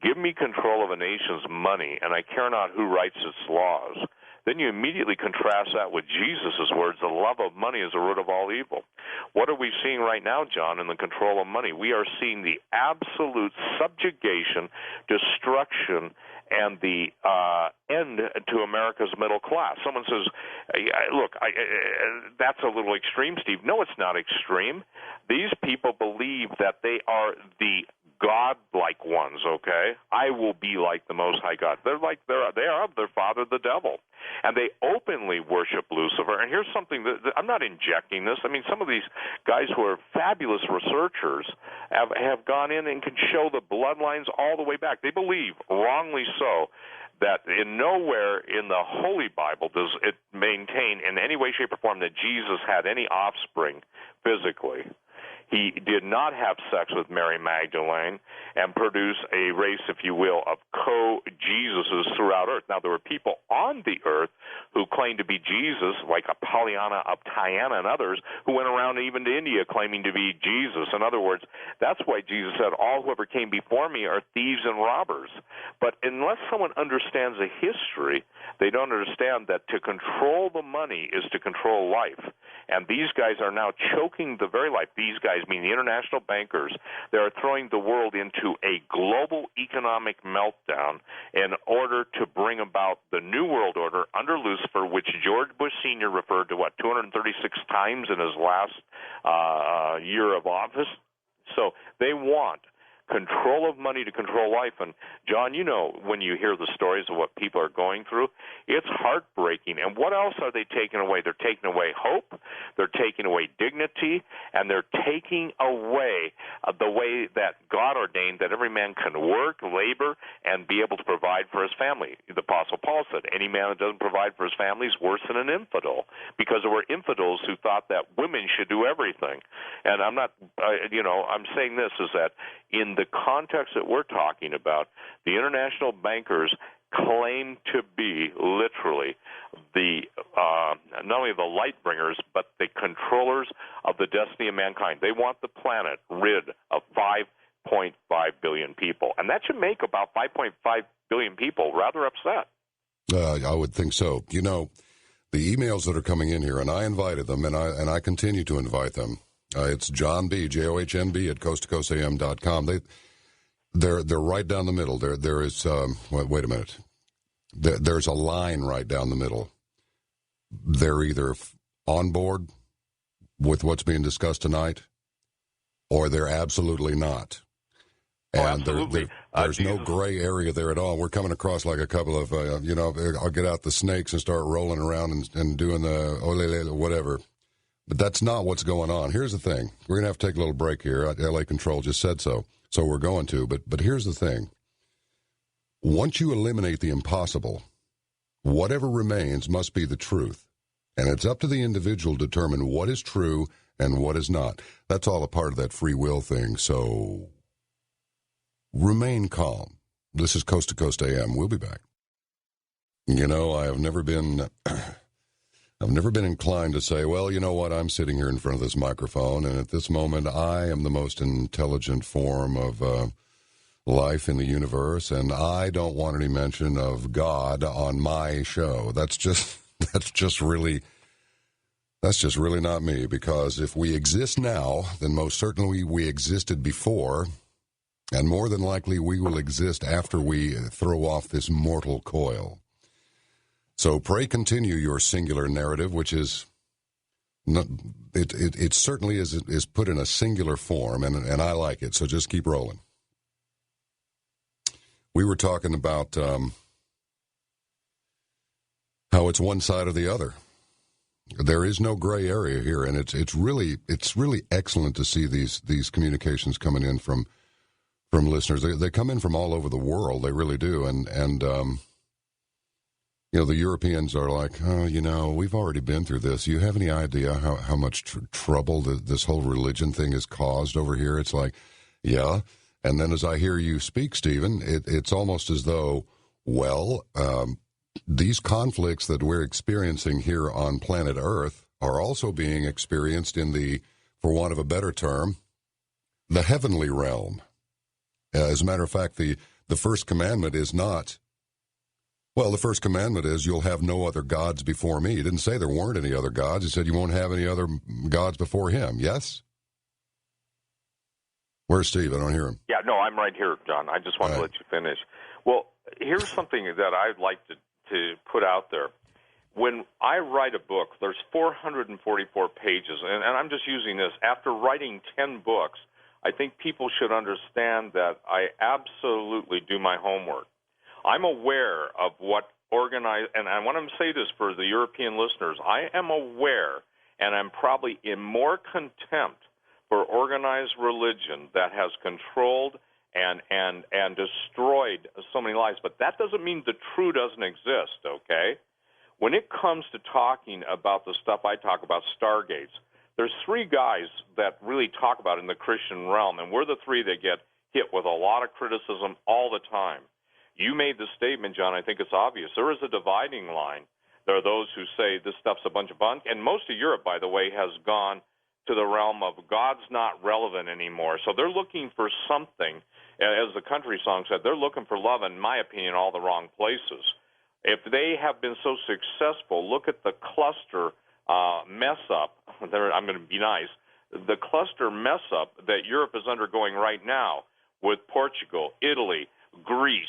give me control of a nation's money, and I care not who writes its laws. Then you immediately contrast that with Jesus' words, the love of money is the root of all evil. What are we seeing right now, John, in the control of money? We are seeing the absolute subjugation, destruction, and the end to America's middle class. Someone says, look, that's a little extreme, Steve. No, it's not extreme. These people believe that they are the God-like ones, okay? I will be like the Most High God. They are of their father, the devil. And they openly worship Lucifer. And here's something that I'm not injecting this. I mean, some of these guys who are fabulous researchers have gone in and can show the bloodlines all the way back. They believe, wrongly so, that in nowhere in the Holy Bible does it maintain in any way, shape, or form that Jesus had any offspring physically. He did not have sex with Mary Magdalene and produce a race, if you will, of co-Jesuses throughout earth. Now, there were people on the earth who claimed to be Jesus, like Apollyon of Tyana and others, who went around even to India claiming to be Jesus. In other words, that's why Jesus said, all whoever came before me are thieves and robbers. But unless someone understands the history, they don't understand that to control the money is to control life. And these guys are now choking the very life. These guys, meaning the international bankers, they are throwing the world into a global economic meltdown in order to bring about the New World Order under Lucifer, which George Bush Sr. referred to, 236 times in his last year of office. So they want control of money to control life. And, John, you know, when you hear the stories of what people are going through, it's heartbreaking. And what else are they taking away? They're taking away hope, they're taking away dignity, and they're taking away the way that God ordained that every man can work, labor, and be able to provide for his family. The Apostle Paul said, any man that doesn't provide for his family is worse than an infidel, because there were infidels who thought that women should do everything. And I'm not, I'm saying this is that in in the context that we're talking about, the international bankers claim to be literally the not only the light bringers, but the controllers of the destiny of mankind. They want the planet rid of 5.5 billion people, and that should make about 5.5 billion people rather upset. I would think so. You know, the emails that are coming in here, and I invited them, and I continue to invite them. It's John B, JOHNB at coasttocoastam.com. They're right down the middle. There is wait a minute. There's a line right down the middle. They're either on board with what's being discussed tonight, or they're absolutely not. And absolutely. There's no gray area there at all. We're coming across like a couple of, I'll get out the snakes and start rolling around and doing the ole whatever. But that's not what's going on. Here's the thing. We're going to have to take a little break here. LA Control just said so we're going to. But here's the thing. Once you eliminate the impossible, whatever remains must be the truth. And it's up to the individual to determine what is true and what is not. That's all a part of that free will thing. So remain calm. This is Coast to Coast AM. We'll be back. You know, I've never been inclined to say, well, you know what, I'm sitting here in front of this microphone, and at this moment I am the most intelligent form of life in the universe, and I don't want any mention of God on my show. That's just really not me, because if we exist now, then most certainly we existed before, and more than likely we will exist after we throw off this mortal coil. So pray continue your singular narrative, which is not, it certainly is put in a singular form, and I like it. So just keep rolling. We were talking about how it's one side or the other. There is no gray area here, and it's really excellent to see these communications coming in from listeners. They come in from all over the world. They really do, and you know, the Europeans are like, oh, you know, we've already been through this. You have any idea how much trouble this whole religion thing has caused over here? It's like, yeah. And then as I hear you speak, Stephen, it's almost as though, well, these conflicts that we're experiencing here on planet Earth are also being experienced in the, for want of a better term, the heavenly realm. As a matter of fact, the first commandment is not, well, the first commandment is you'll have no other gods before me. He didn't say there weren't any other gods. He said you won't have any other gods before him. Yes? Where's Steve? I don't hear him. Yeah, no, I'm right here, John. I just want to let you finish. Well, here's something that I'd like to put out there. When I write a book, there's 444 pages, and I'm just using this. After writing 10 books, I think people should understand that I absolutely do my homework. I'm aware of what organized, and I want to say this for the European listeners, I am aware, and I'm probably in more contempt for organized religion that has controlled and destroyed so many lives. But that doesn't mean the true doesn't exist, okay? When it comes to talking about the stuff I talk about, Stargates, there's three guys that really talk about it in the Christian realm, and we're the three that get hit with a lot of criticism all the time. You made the statement, John, I think it's obvious. There is a dividing line. There are those who say this stuff's a bunch of bunk, and most of Europe, by the way, has gone to the realm of God's not relevant anymore. So they're looking for something, as the country song said, they're looking for love, in my opinion, all the wrong places. If they have been so successful, look at the cluster mess-up. I'm going to be nice. The cluster mess-up that Europe is undergoing right now with Portugal, Italy, Greece,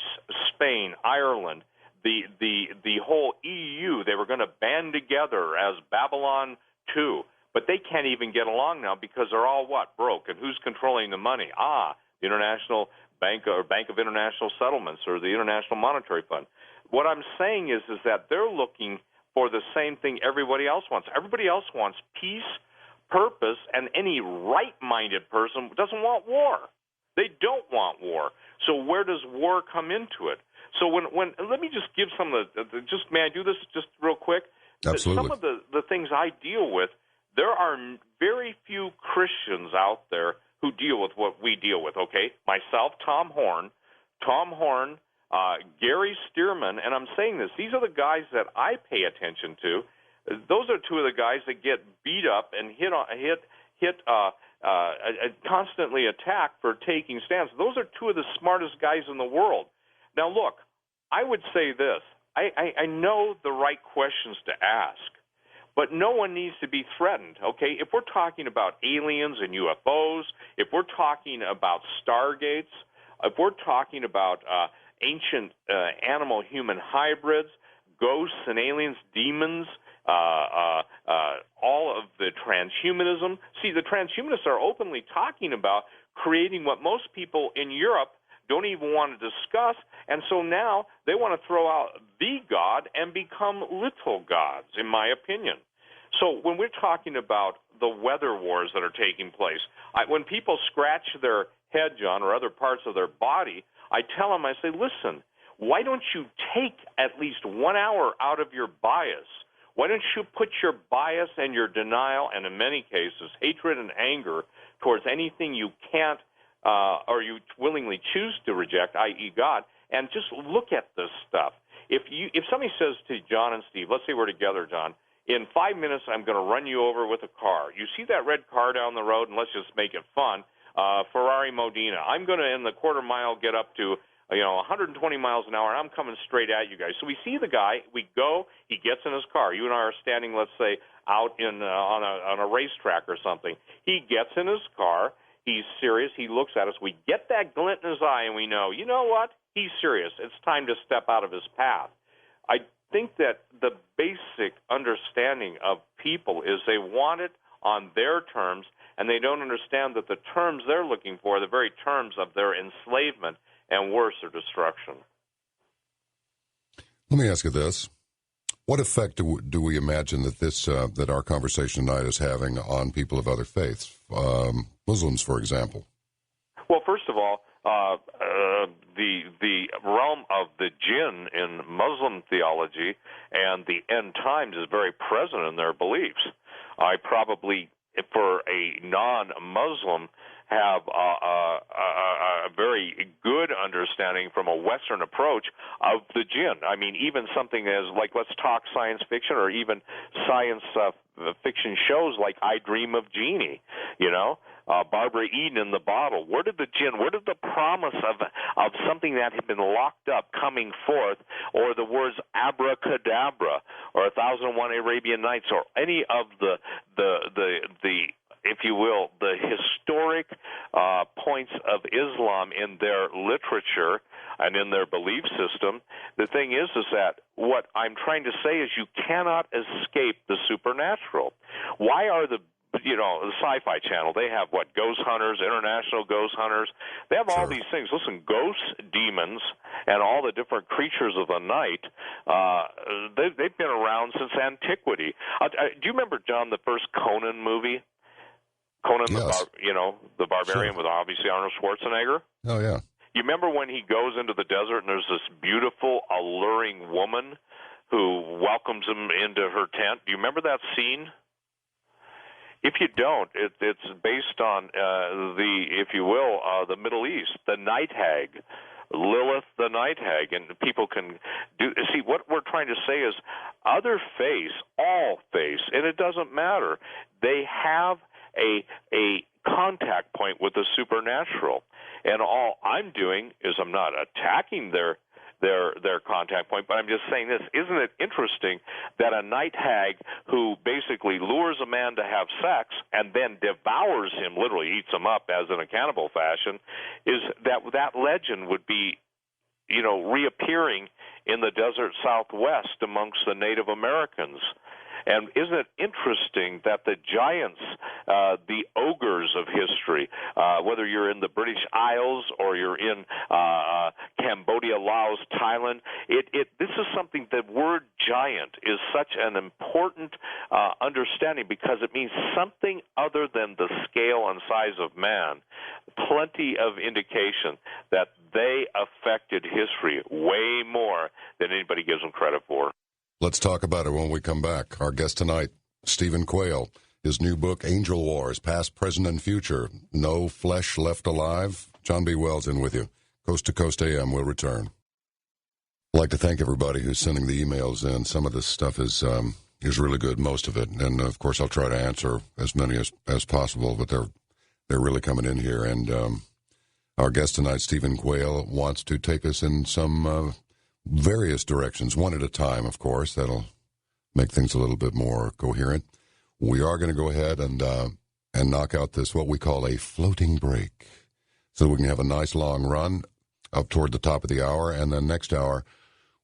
Spain, Ireland, the whole EU, they were going to band together as Babylon 2. But they can't even get along now because they're all broke. And who's controlling the money? The International Bank or Bank of International Settlements or the International Monetary Fund. What I'm saying is that they're looking for the same thing everybody else wants. Everybody else wants peace, purpose, and any right-minded person doesn't want war. They don't want war. So where does war come into it? So when let me just give some of the just, may I do this just real quick? Absolutely. Some of the things I deal with, there are very few Christians out there who deal with what we deal with, okay? Myself, Tom Horn, Gary Stearman, and I'm saying this, these are the guys that I pay attention to. Those are two of the guys that get beat up and constantly attacked for taking stands. Those are two of the smartest guys in the world. Now, look, I would say this. I know the right questions to ask, but no one needs to be threatened, okay? If we're talking about aliens and UFOs, if we're talking about stargates, if we're talking about ancient animal-human hybrids, ghosts and aliens, demons, all of the transhumanism. See, the transhumanists are openly talking about creating what most people in Europe don't even want to discuss, and so now they want to throw out the God and become little gods, in my opinion. So when we're talking about the weather wars that are taking place, when people scratch their head, John, or other parts of their body, I tell them, I say, listen, why don't you take at least 1 hour out of your bias? Why don't you put your bias and your denial, and in many cases, hatred and anger towards anything you can't or you willingly choose to reject, i.e. God, and just look at this stuff. If somebody says to John and Steve, let's say we're together, John, in 5 minutes I'm going to run you over with a car. You see that red car down the road, and let's just make it fun, Ferrari Modena. I'm going to, in the quarter mile, get up to 120 miles an hour, and I'm coming straight at you guys. So we see the guy, we go, he gets in his car. You and I are standing, let's say, out in on a racetrack or something. He gets in his car. He's serious. He looks at us. We get that glint in his eye, and we know, you know what? He's serious. It's time to step out of his path. I think that the basic understanding of people is they want it on their terms, and they don't understand that the terms they're looking for are the very terms of their enslavement and worse, or destruction. Let me ask you this. What effect do we imagine that that our conversation tonight is having on people of other faiths, Muslims, for example? Well, first of all, the realm of the jinn in Muslim theology and the end times is very present in their beliefs. I probably, for a non-Muslim, have a very good understanding from a Western approach of the jinn. I mean, even something as, like, let's talk science fiction, or even science fiction shows like I Dream of Jeannie, Barbara Eden in the Bottle. Where did the promise of something that had been locked up coming forth, or the words abracadabra, or 1001 Arabian Nights, or any of the if you will, the historic points of Islam in their literature and in their belief system. The thing is that what I'm trying to say is you cannot escape the supernatural. Why are the Sci-Fi Channel, they have Ghost Hunters, International Ghost Hunters. They have all these things. Listen, ghosts, demons, and all the different creatures of the night, they've been around since antiquity. Do you remember, John, the first Conan movie? Conan, yes. the Barbarian, Sure. with obviously Arnold Schwarzenegger? Oh, yeah. You remember when he goes into the desert and there's this beautiful, alluring woman who welcomes him into her tent? Do you remember that scene? If you don't, it's based on the Middle East, the night hag, Lilith the night hag, and people can see what we're trying to say is other faiths, all faiths, and it doesn't matter. They have a contact point with the supernatural, and all I'm doing is I'm not attacking their contact point, but I'm just saying this. Isn't it interesting that a night hag who basically lures a man to have sex and then devours him, literally eats him up as in a cannibal fashion, is that legend would be reappearing in the desert Southwest amongst the Native Americans? And isn't it interesting that the giants, the ogres of history, whether you're in the British Isles or you're in Cambodia, Laos, Thailand, this is something, that word giant is such an important understanding, because it means something other than the scale and size of man. Plenty of indication that they affected history way more than anybody gives them credit for. Let's talk about it when we come back. Our guest tonight, Stephen Quayle, his new book, Angel Wars, Past, Present, and Future, No Flesh Left Alive. John B. Wells in with you. Coast to Coast AM will return. I'd like to thank everybody who's sending the emails in. Some of this stuff is really good, most of it. And, of course, I'll try to answer as many as possible, but they're really coming in here. And our guest tonight, Stephen Quayle, wants to take us in some various directions, one at a time, of course. That'll make things a little bit more coherent. We are going to go ahead and knock out this, what we call a floating break, so we can have a nice long run up toward the top of the hour, and then next hour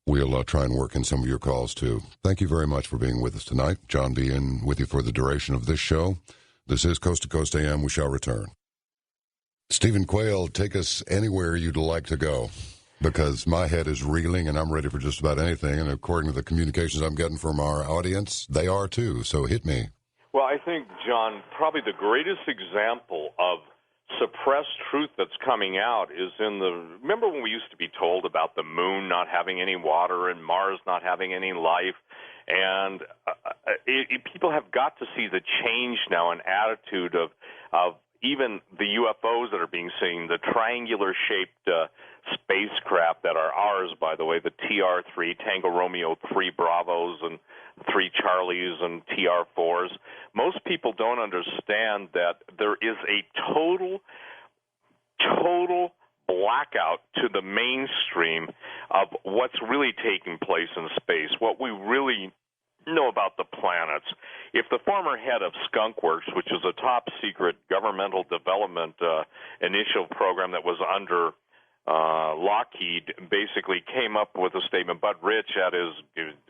we'll try and work in some of your calls, too. Thank you very much for being with us tonight. John B. in with you for the duration of this show. This is Coast to Coast AM. We shall return. Stephen Quayle, take us anywhere you'd like to go, because my head is reeling and I'm ready for just about anything. And according to the communications I'm getting from our audience, they are too. So hit me. Well, I think, John, probably the greatest example of suppressed truth that's coming out is remember when we used to be told about the moon not having any water and Mars not having any life? And people have got to see the change now in attitude of even the UFOs that are being seen, the triangular-shaped spacecraft that are ours, by the way, the TR-3, Tango Romeo 3 Bravos and 3 Charlies and TR-4s. Most people don't understand that there is a total blackout to the mainstream of what's really taking place in space, what we really know about the planets. If the former head of Skunk Works, which is a top-secret governmental development initial program that was under Lockheed, basically came up with a statement, Bud Rich at his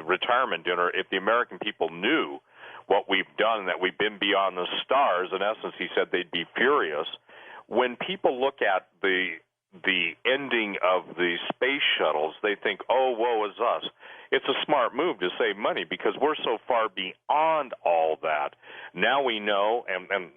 retirement dinner, if the American people knew what we've done, that we've been beyond the stars, in essence, he said they'd be furious. When people look at the ending of the space shuttles, they think, oh, woe is us. It's a smart move to save money because we're so far beyond all that. Now we know, and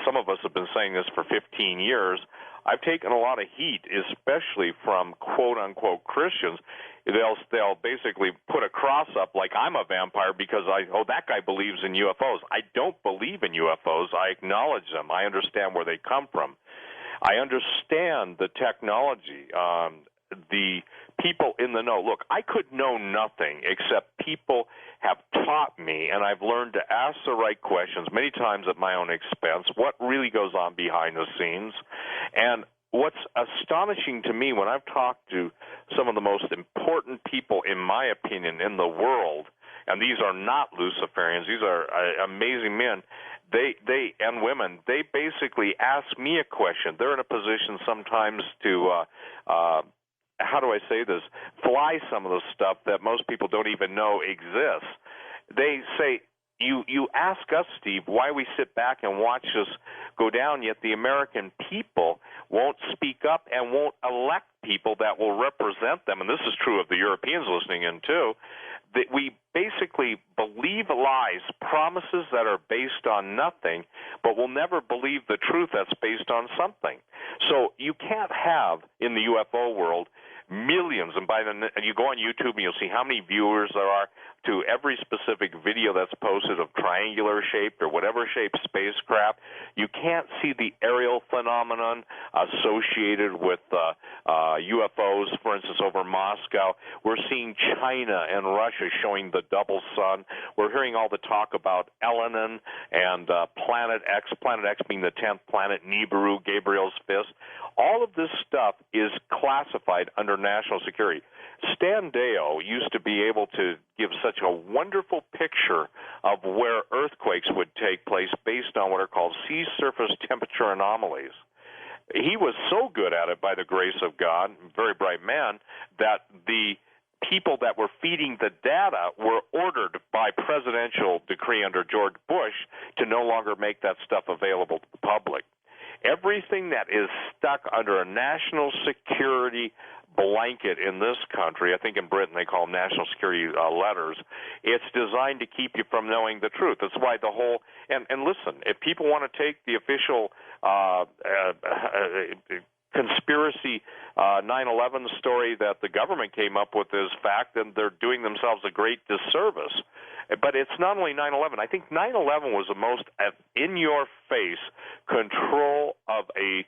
some of us have been saying this for 15 years, I've taken a lot of heat, especially from quote-unquote Christians. They'll basically put a cross up like I'm a vampire because that guy believes in UFOs. I don't believe in UFOs. I acknowledge them. I understand where they come from. I understand the technology, the people in the know. Look, I could know nothing except people have taught me, and I've learned to ask the right questions, many times at my own expense, what really goes on behind the scenes. And what's astonishing to me when I've talked to some of the most important people, in my opinion, in the world, and these are not Luciferians, these are amazing men, they and women, they basically ask me a question. They're in a position sometimes to how do I say this, fly some of the stuff that most people don't even know exists. They say, you ask us, Steve, why we sit back and watch this go down, yet the American people won't speak up and won't elect people that will represent them. And this is true of the Europeans listening in, too. That we basically believe lies, promises that are based on nothing, but will never believe the truth that's based on something. So you can't have, in the UFO world, millions, and you go on YouTube and you'll see how many viewers there are to every specific video that's posted of triangular-shaped or whatever shaped spacecraft. You can't see the aerial phenomenon associated with UFOs, for instance, over Moscow. We're seeing China and Russia showing the double sun. We're hearing all the talk about Elenin and Planet X being the 10th planet, Nibiru, Gabriel's Fist. All of this stuff is classified under national security. Stan Deyo used to be able to give such a wonderful picture of where earthquakes would take place based on what are called sea surface temperature anomalies. He was so good at it, by the grace of God, very bright man, that the people that were feeding the data were ordered by presidential decree under George Bush to no longer make that stuff available to the public. Everything that is stuck under a national security blanket in this country, I think in Britain they call them national security letters, it's designed to keep you from knowing the truth. That's why the whole, and listen, if people want to take the official conspiracy 9/11 story that the government came up with is fact, and they're doing themselves a great disservice. But it's not only 9/11. I think 9/11 was the most in-your-face control of a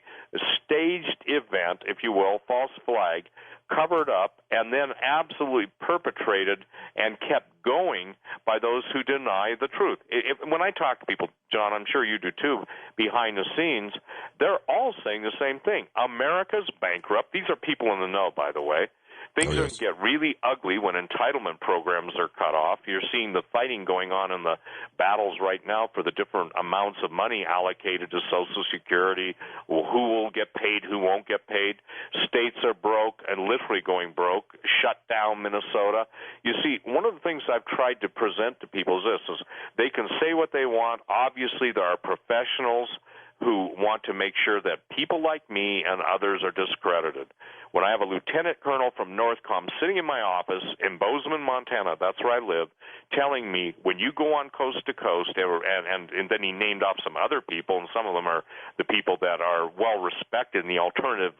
staged event, if you will, false flag, covered up, and then absolutely perpetrated and kept going by those who deny the truth. When I talk to people, John, I'm sure you do too, behind the scenes, they're all saying the same thing. America's bankrupt. These are people in the know, by the way. Things yes. get really ugly when entitlement programs are cut off. You're seeing the fighting going on in the battles right now for the different amounts of money allocated to Social Security, who will get paid, who won't get paid. States are broke and literally going broke, shut down Minnesota. You see, one of the things I've tried to present to people is this, is they can say what they want. Obviously, there are professionals who want to make sure that people like me and others are discredited. When I have a lieutenant colonel from NORTHCOM sitting in my office in Bozeman, Montana, that's where I live, telling me, when you go on coast to coast, and then he named off some other people, and some of them are the people that are well-respected in the alternative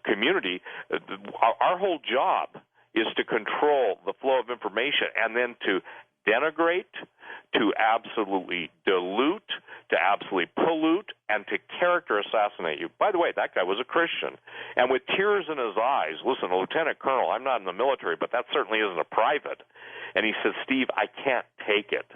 community, our whole job is to control the flow of information and then to denigrate, to absolutely dilute, to absolutely pollute, and to character assassinate you. By the way, that guy was a Christian. And with tears in his eyes, listen, a lieutenant colonel, I'm not in the military, but that certainly isn't a private. And he said, Steve, I can't take it.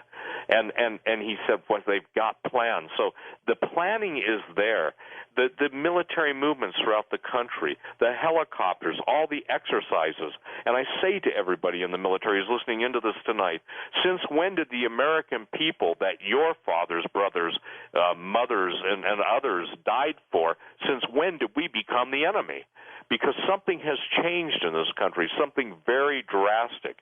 And he said, well, they've got plans. So the planning is there. The military movements throughout the country, the helicopters, all the exercises. And I say to everybody in the military who's listening into this tonight, since when did the American people that your fathers, brothers, mothers, and others died for, since when did we become the enemy? Because something has changed in this country, something very drastic.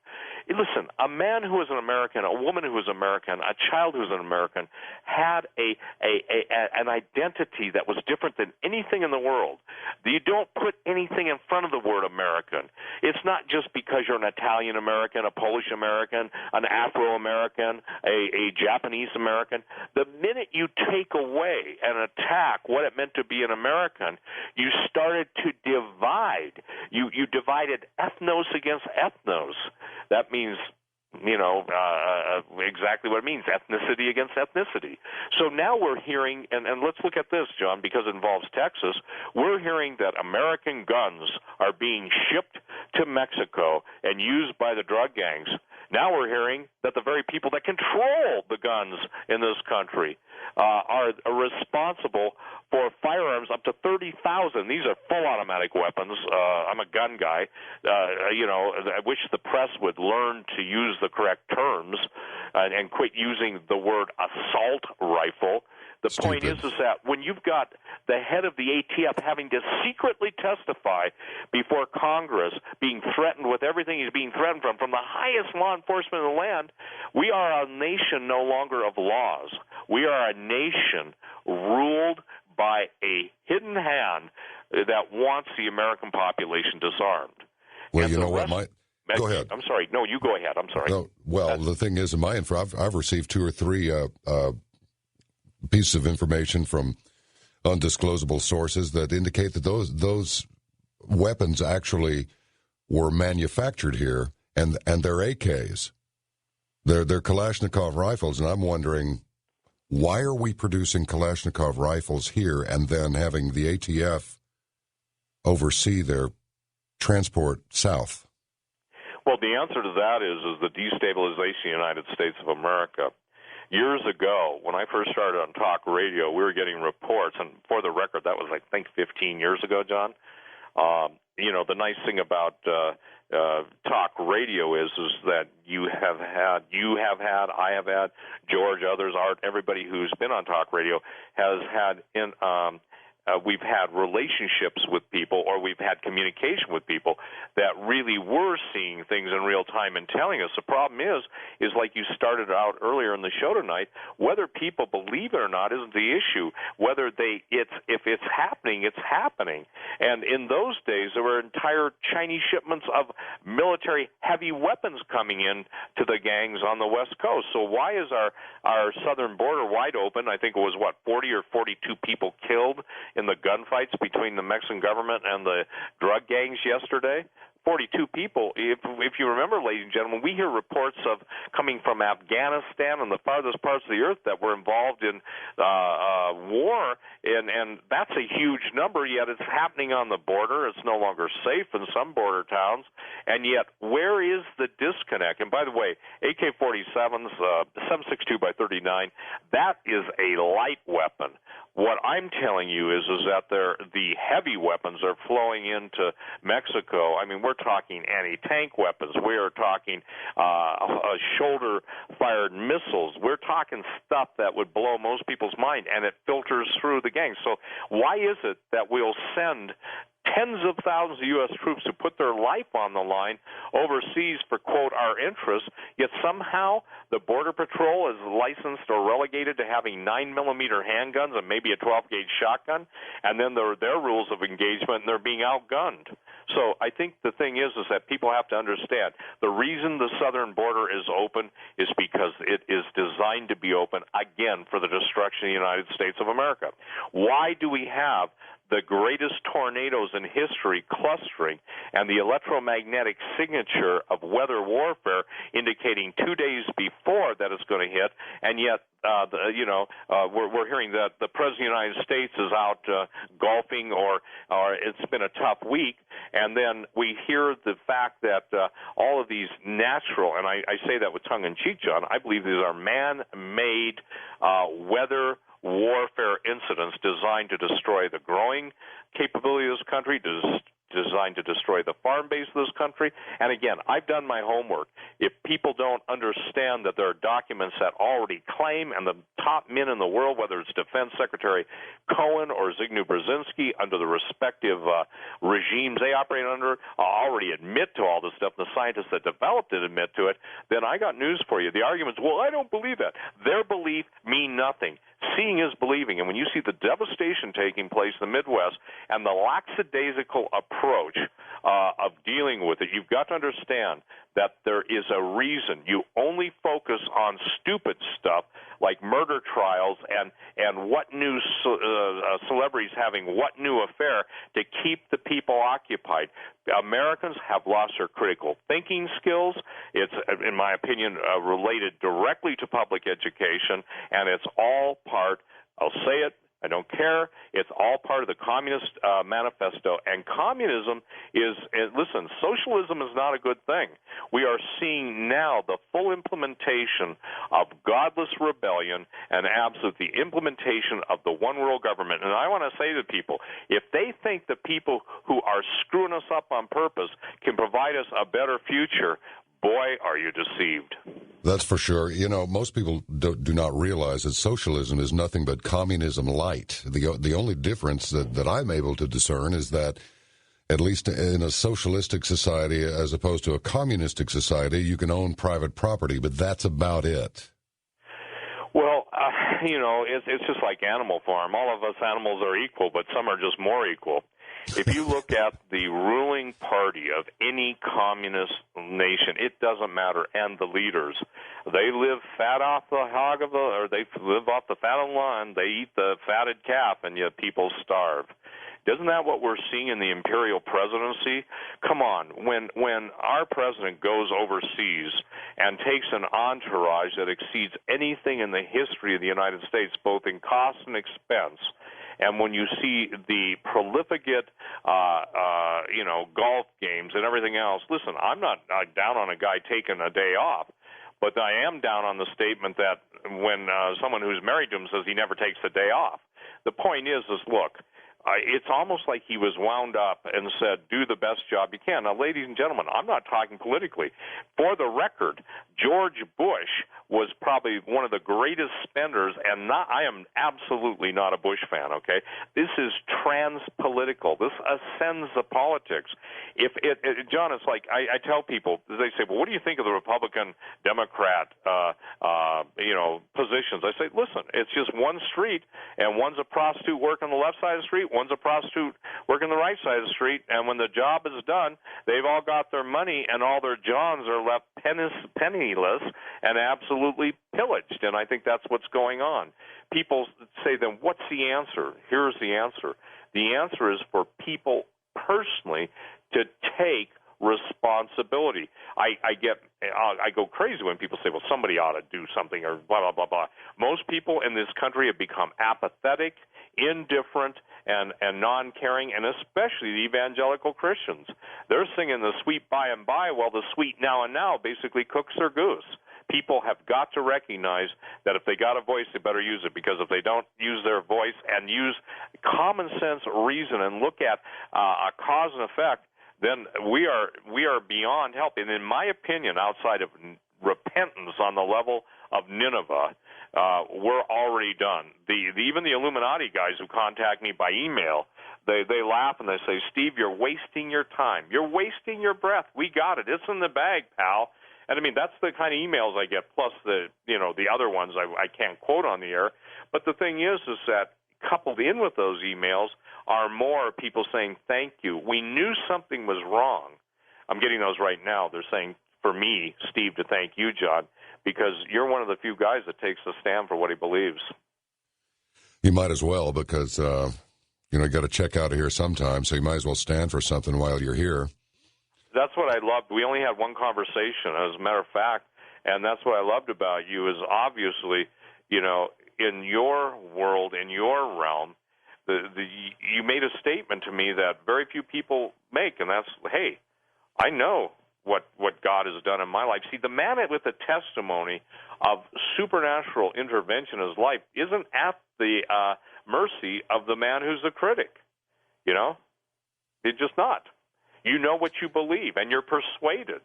Listen, a man who is an American, a woman who is American, a child who is an American had an identity that was different than anything in the world. You don't put anything in front of the word American. It's not just because you're an Italian American, a Polish American, an Afro-American, a Japanese American. The minute you take away and attack what it meant to be an American, you started to divide. You divided ethnos against ethnos. That means, exactly what it means, ethnicity against ethnicity. So now we're hearing, and let's look at this, John, because it involves Texas, we're hearing that American guns are being shipped to Mexico and used by the drug gangs. Now we're hearing that the very people that control the guns in this country are responsible for firearms up to 30,000. These are full automatic weapons. I'm a gun guy. I wish the press would learn to use the correct terms and quit using the word assault rifle. The point is that when you've got the head of the ATF having to secretly testify before Congress, being threatened with everything he's being threatened from the highest law enforcement in the land, we are a nation no longer of laws. We are a nation ruled by a hidden hand that wants the American population disarmed. Well, and you know what, go ahead. I'm sorry. No, you go ahead. I'm sorry. No, well, the thing is, in my info, I've received 2 or 3 pieces of information from undisclosable sources that indicate that those weapons actually were manufactured here, and they're AKs. They're Kalashnikov rifles, and I'm wondering, why are we producing Kalashnikov rifles here and then having the ATF oversee their transport south? Well, the answer to that is the destabilization of the United States of America. Years ago, when I first started on talk radio, we were getting reports, and for the record, that was, I think, 15 years ago, John. The nice thing about talk radio is that you have had, I have had, George, others, Art, everybody who's been on talk radio has had we've had relationships with people, or we've had communication with people that really were seeing things in real time and telling us. The problem is like you started out earlier in the show tonight, whether people believe it or not isn't the issue. Whether if it's happening, it's happening. And in those days, there were entire Chinese shipments of military heavy weapons coming in to the gangs on the West Coast. So why is our southern border wide open? I think it was, 40 or 42 people killed in the gunfights between the Mexican government and the drug gangs yesterday? 42 people. If you remember, ladies and gentlemen, we hear reports of coming from Afghanistan and the farthest parts of the earth that were involved in war, and that's a huge number, yet it's happening on the border. It's no longer safe in some border towns, and yet where is the disconnect? And by the way, AK-47s, 7.62 by 39, that is a light weapon. What I'm telling you is that the heavy weapons are flowing into Mexico. I mean, we're talking anti-tank weapons. We are talking shoulder-fired missiles. We're talking stuff that would blow most people's mind, and it filters through the gangs. So why is it that we'll send tens of thousands of U.S. troops who put their life on the line overseas for, quote, our interests, yet somehow the Border Patrol is licensed or relegated to having 9mm handguns and maybe a 12-gauge shotgun, and then there are their rules of engagement, and they're being outgunned. So I think the thing is that people have to understand the reason the southern border is open is because it is designed to be open, again, for the destruction of the United States of America. Why do we have the greatest tornadoes in history clustering and the electromagnetic signature of weather warfare indicating 2 days before that it's going to hit, and yet we're hearing that the President of the United States is out golfing or it's been a tough week, and then we hear the fact that all of these natural, and I say that with tongue-in-cheek, John, I believe these are man-made weather warfare incidents designed to destroy the growing capability of this country, designed to destroy the farm base of this country. And again, I've done my homework. If people don't understand that there are documents that already claim, and the top men in the world, whether it's Defense Secretary Cohen or Zygmunt Brzezinski, under the respective regimes they operate under, already admit to all this stuff, the scientists that developed it admit to it, then I got news for you. The arguments, well, I don't believe that. Their belief mean nothing. Seeing is believing, and when you see the devastation taking place in the Midwest and the lackadaisical approach of dealing with it, you've got to understand that there is a reason. You only focus on stupid stuff like murder trials and what new celebrities having what new affair to keep the people occupied. Americans have lost their critical thinking skills. It's, in my opinion, related directly to public education, and it's all part, I'll say it, I don't care. It's all part of the Communist Manifesto. And communism is, listen, socialism is not a good thing. We are seeing now the full implementation of godless rebellion and the implementation of the one world government. And I want to say to people, if they think the people who are screwing us up on purpose can provide us a better future, boy, are you deceived. That's for sure. You know, most people do not realize that socialism is nothing but communism light. The only difference that I'm able to discern is that, at least in a socialistic society as opposed to a communistic society, you can own private property, but that's about it. Well, it's just like Animal Farm. All of us animals are equal, but some are just more equal. If you look at the ruling party of any communist nation, it doesn't matter, and the leaders, they live fat off the hog or they live off the fat on the lawn, they eat the fatted calf, and yet people starve. Isn't that what we're seeing in the imperial presidency? Come on, when our president goes overseas and takes an entourage that exceeds anything in the history of the United States, both in cost and expense, and when you see the prolificate, golf games and everything else, listen, I'm not down on a guy taking a day off, but I am down on the statement that when someone who's married to him says he never takes a day off. The point is look, it's almost like he was wound up and said, do the best job you can. Now, ladies and gentlemen, I'm not talking politically. For the record, George Bush was probably one of the greatest spenders, and I am absolutely not a Bush fan, okay? This is trans-political. This ascends the politics. John, it's like I tell people, they say, well, what do you think of the Republican-Democrat, positions? I say, listen, it's just one street, and one's a prostitute working on the left side of the street, one's a prostitute working the right side of the street, and when the job is done, they've all got their money, and all their Johns are left penniless and absolutely pillaged, and I think that's what's going on. People say, then what's the answer? Here's the answer. The answer is for people personally to take responsibility. I go crazy when people say, well, somebody ought to do something or blah, blah, blah, blah. Most people in this country have become apathetic, indifferent, and non-caring, and especially the evangelical Christians. They're singing the sweet by and by while the sweet now and now basically cooks their goose. People have got to recognize that if they got a voice, they better use it, because if they don't use their voice and use common sense reason and look at a cause and effect, then we are beyond help. And in my opinion, outside of repentance on the level of Nineveh, we're already done. Even the Illuminati guys who contact me by email, they laugh and they say, Steve, you're wasting your time. You're wasting your breath. We got it. It's in the bag, pal. And I mean, that's the kind of emails I get, plus the other ones I can't quote on the air. But the thing is that coupled in with those emails are more people saying, thank you. We knew something was wrong. I'm getting those right now. They're saying, for me, Steve, to thank you, John, because you're one of the few guys that takes a stand for what he believes. You might as well, because, you got to check out of here sometime, so you might as well stand for something while you're here. That's what I loved. We only had one conversation, as a matter of fact, and that's what I loved about you is obviously, in your world, in your realm, you made a statement to me that very few people make, and that's, hey, I know what God has done in my life. See, the man with the testimony of supernatural intervention in his life isn't at the mercy of the man who's a critic. It's just not. You know what you believe, and you're persuaded.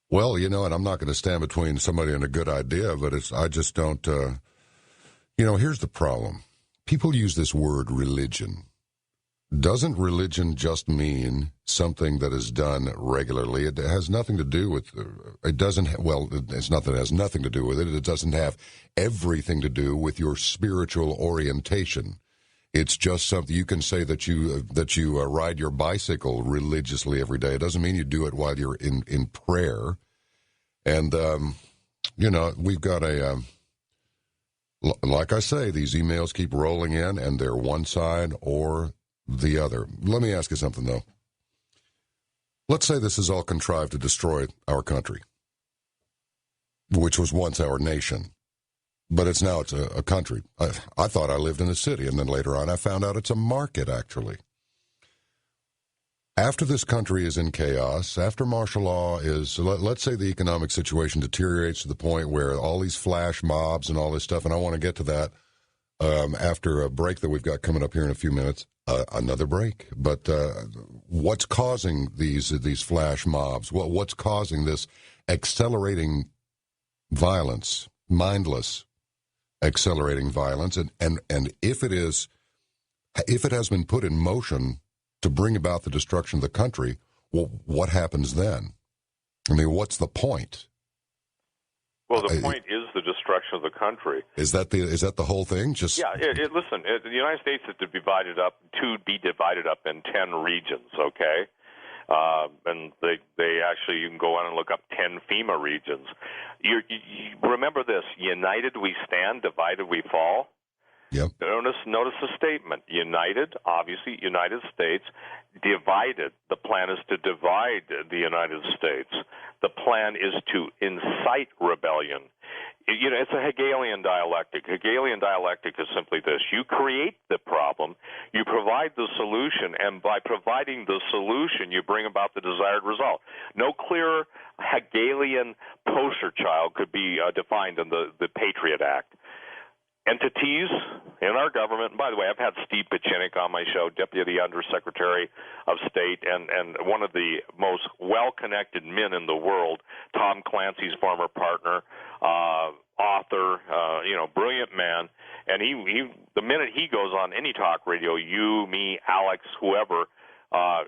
Well, and I'm not going to stand between somebody and a good idea, but I just don't, here's the problem. People use this word religion. Doesn't religion just mean something that is done regularly? It has nothing to do with, it's not that it has nothing to do with it. It doesn't have everything to do with your spiritual orientation. It's just something you can say that you ride your bicycle religiously every day. It doesn't mean you do it while you're in prayer. And, we've got like I say, these emails keep rolling in, and they're one side or the other. Let me ask you something, though. Let's say this is all contrived to destroy our country, which was once our nation. But it's a country. I thought I lived in a city, and then later on I found out it's a market, actually. After this country is in chaos, after martial law is, let's say the economic situation deteriorates to the point where all these flash mobs and all this stuff, and I want to get to that after a break that we've got coming up here in a few minutes, another break. But what's causing these flash mobs? What's causing this accelerating violence, mindless accelerating violence, and if it has been put in motion to bring about the destruction of the country, well, what happens then? I mean, what's the point? Well, the point is the destruction of the country. Is that the whole thing? Listen, the United States is to be divided up in 10 regions. Okay. And they actually, you can go on and look up 10 FEMA regions. You remember this: united we stand, divided we fall. Yep. Notice the statement: united, obviously, United States. Divided, the plan is to divide the United States. The plan is to incite rebellion. It's a Hegelian dialectic. Hegelian dialectic is simply this: you create the problem, you provide the solution, and by providing the solution, you bring about the desired result. No clearer Hegelian poster child could be defined in the Patriot Act. Entities in our government, and by the way, I've had Steve Pichinik on my show, Deputy Undersecretary of State, and one of the most well-connected men in the world, Tom Clancy's former partner, author, brilliant man. And he the minute he goes on any talk radio, you, me, Alex, whoever,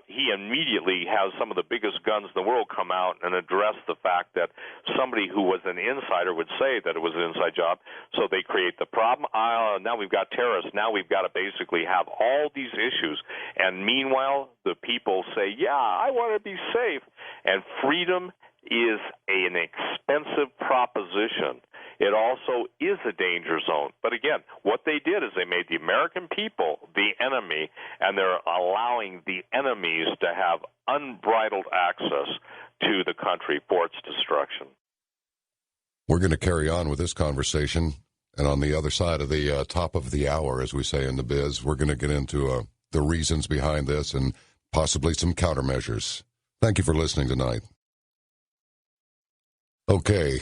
he immediately has some of the biggest guns in the world come out and address the fact that somebody who was an insider would say that it was an inside job. So they create the problem. Now we've got terrorists. Now we've got to basically have all these issues. And meanwhile, the people say, yeah, I want to be safe. And freedom is an expensive proposition. It also is a danger zone. But again, what they did is they made the American people the enemy, and they're allowing the enemies to have unbridled access to the country for its destruction. We're going to carry on with this conversation, and on the other side of the top of the hour, as we say in the biz, we're going to get into the reasons behind this and possibly some countermeasures. Thank you for listening tonight. Okay.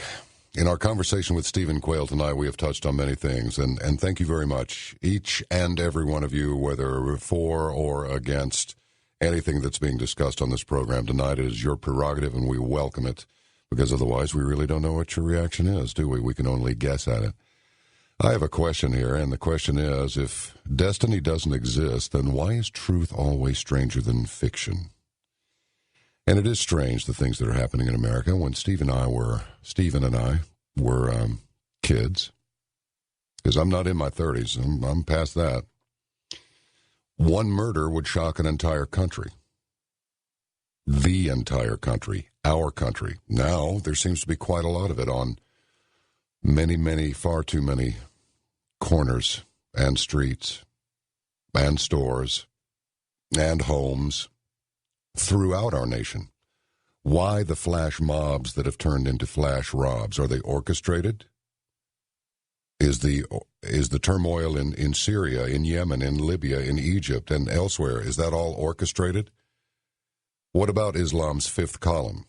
In our conversation with Stephen Quayle tonight, we have touched on many things, and thank you very much, each and every one of you, whether for or against anything that's being discussed on this program tonight. It is your prerogative, and we welcome it, because otherwise we really don't know what your reaction is, do we? We can only guess at it. I have a question here, and the question is, if destiny doesn't exist, then why is truth always stranger than fiction? And it is strange, the things that are happening in America. When Stephen and I were kids, because I'm not in my 30s, I'm past that, one murder would shock an entire country. The entire country, our country. Now, there seems to be quite a lot of it on many, far too many corners and streets and stores and homes throughout our nation. Why the flash mobs that have turned into flash robs? Are they orchestrated? Is the turmoil in Syria, in Yemen, in Libya, in Egypt, and elsewhere, is that all orchestrated? What about Islam's fifth column?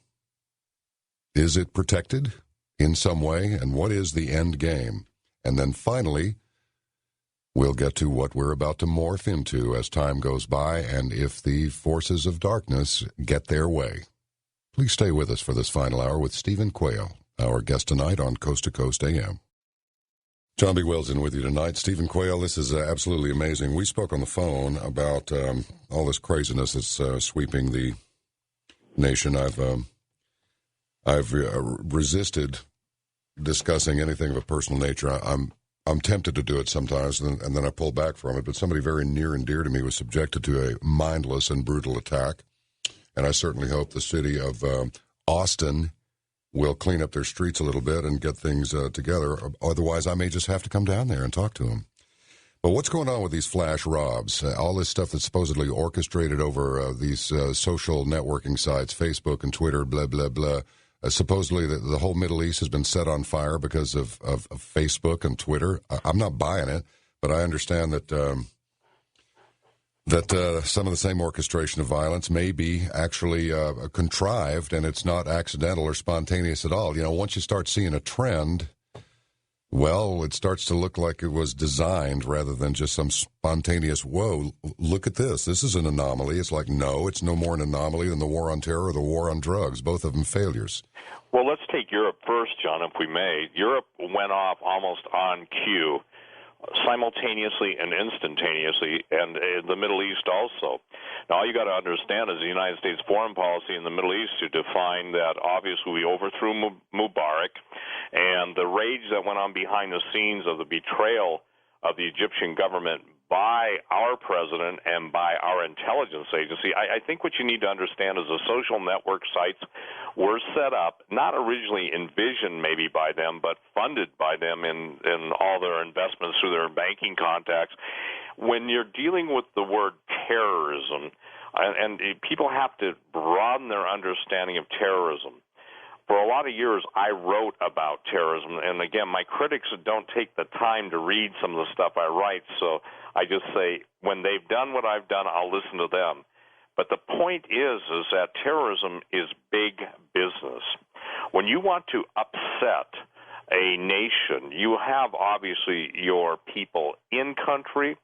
Is it protected in some way? And what is the end game? And then finally, we'll get to what we're about to morph into as time goes by, and if the forces of darkness get their way. Please stay with us for this final hour with Stephen Quayle, our guest tonight on Coast to Coast AM. John B. Wells in with you tonight. Stephen Quayle, this is absolutely amazing. We spoke on the phone about all this craziness that's sweeping the nation. I've resisted discussing anything of a personal nature. I'm tempted to do it sometimes, and then I pull back from it, but somebody very near and dear to me was subjected to a mindless and brutal attack, and I certainly hope the city of Austin will clean up their streets a little bit and get things together. Otherwise, I may just have to come down there and talk to them. But what's going on with these flash robs? All this stuff that's supposedly orchestrated over these social networking sites, Facebook and Twitter, blah, blah, blah. Supposedly the whole Middle East has been set on fire because of Facebook and Twitter. I'm not buying it, but I understand that some of the same orchestration of violence may be actually contrived, and it's not accidental or spontaneous at all. You know, once you start seeing a trend, well, it starts to look like it was designed rather than just some spontaneous, whoa, look at this. This is an anomaly. It's like, no, it's no more an anomaly than the war on terror or the war on drugs, both of them failures. Well, let's take Europe first, John, if we may. Europe went off almost on cue, simultaneously and instantaneously, and the Middle East also. Now, all you got to understand is the United States foreign policy in the Middle East to define that obviously we overthrew Mubarak, and the rage that went on behind the scenes of the betrayal of the Egyptian government by our president and by our intelligence agency. I think what you need to understand is the social network sites were set up, not originally envisioned maybe by them, but funded by them in all their investments through their banking contacts. When you're dealing with the word terrorism, and people have to broaden their understanding of terrorism. For a lot of years, I wrote about terrorism, and again, my critics don't take the time to read some of the stuff I write, so I just say, when they've done what I've done, I'll listen to them. But the point is that terrorism is big business. When you want to upset a nation, you have obviously your people in country.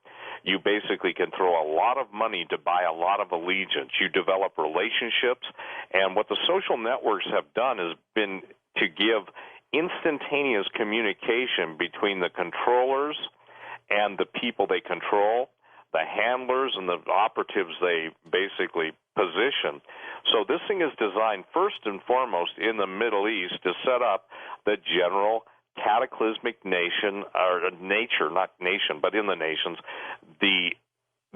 You basically can throw a lot of money to buy a lot of allegiance. You develop relationships, and what the social networks have done has been to give instantaneous communication between the controllers and the people they control. the handlers and the operatives they basically position. So this thing is designed first and foremost in the Middle East to set up the general cataclysmic nation, or nature, not nation, but in the nations, the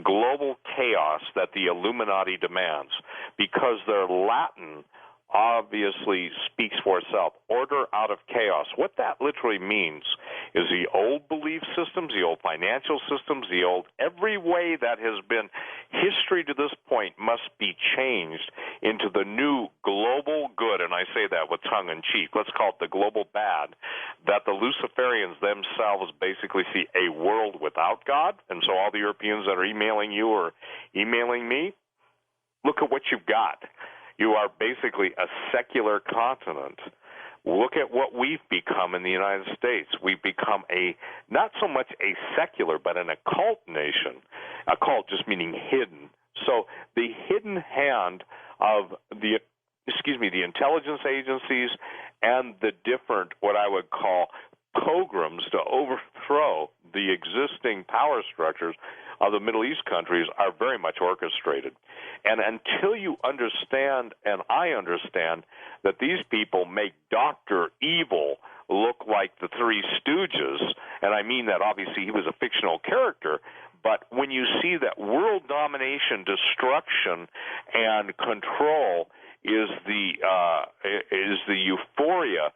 global chaos that the Illuminati demands, because their Latin obviously speaks for itself. Order out of chaos. What that literally means is the old belief systems, the old financial systems, the old every way that has been history to this point must be changed into the new global good, and I say that with tongue in cheek. Let's call it the global bad, that the Luciferians themselves basically see a world without God. And so all the Europeans that are emailing you or emailing me, look at what you've got. You are basically a secular continent. Look at what we've become in the United States. We've become not so much a secular, but an occult nation. Occult just meaning hidden. So the hidden hand of the intelligence agencies and the different, what I would call, pogroms to overthrow the existing power structures of the Middle East countries are very much orchestrated. And until you understand, and I understand, that these people make Dr. Evil look like the Three Stooges, and I mean that obviously he was a fictional character, but when you see that world domination, destruction, and control is the euphoria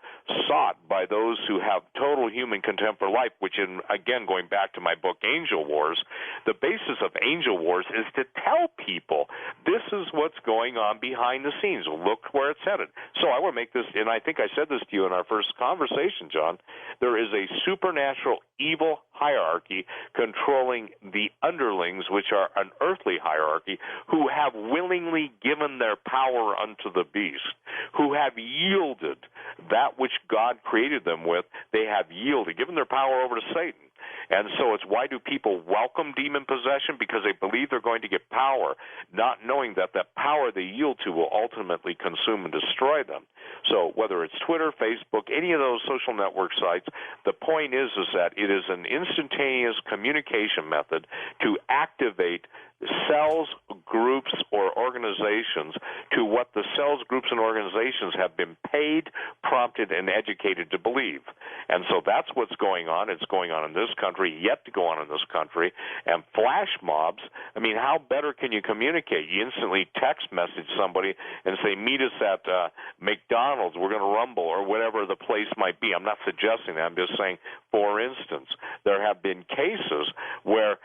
sought by those who have total human contempt for life, which, again, going back to my book Angel Wars, the basis of Angel Wars is to tell people this is what's going on behind the scenes. Look where it's headed. So I want to make this, and I think I said this to you in our first conversation, John, there is a supernatural evil hierarchy controlling the underlings, which are an earthly hierarchy, who have willingly given their power unto the beast, who have yielded that which God created them with. They have yielded, given their power over to Satan. And so it's why do people welcome demon possession? Because they believe they're going to get power, not knowing that that power they yield to will ultimately consume and destroy them. So whether it's Twitter, Facebook, any of those social network sites, the point is that it is an instantaneous communication method to activate cells, groups, or organizations to what the cells, groups, and organizations have been paid, prompted, and educated to believe. And so that's what's going on. It's going on in this country, yet to go on in this country. And flash mobs, I mean, how better can you communicate? You instantly text message somebody and say, meet us at McDonald's, we're going to rumble, or whatever the place might be. I'm not suggesting that. I'm just saying, for instance, there have been cases where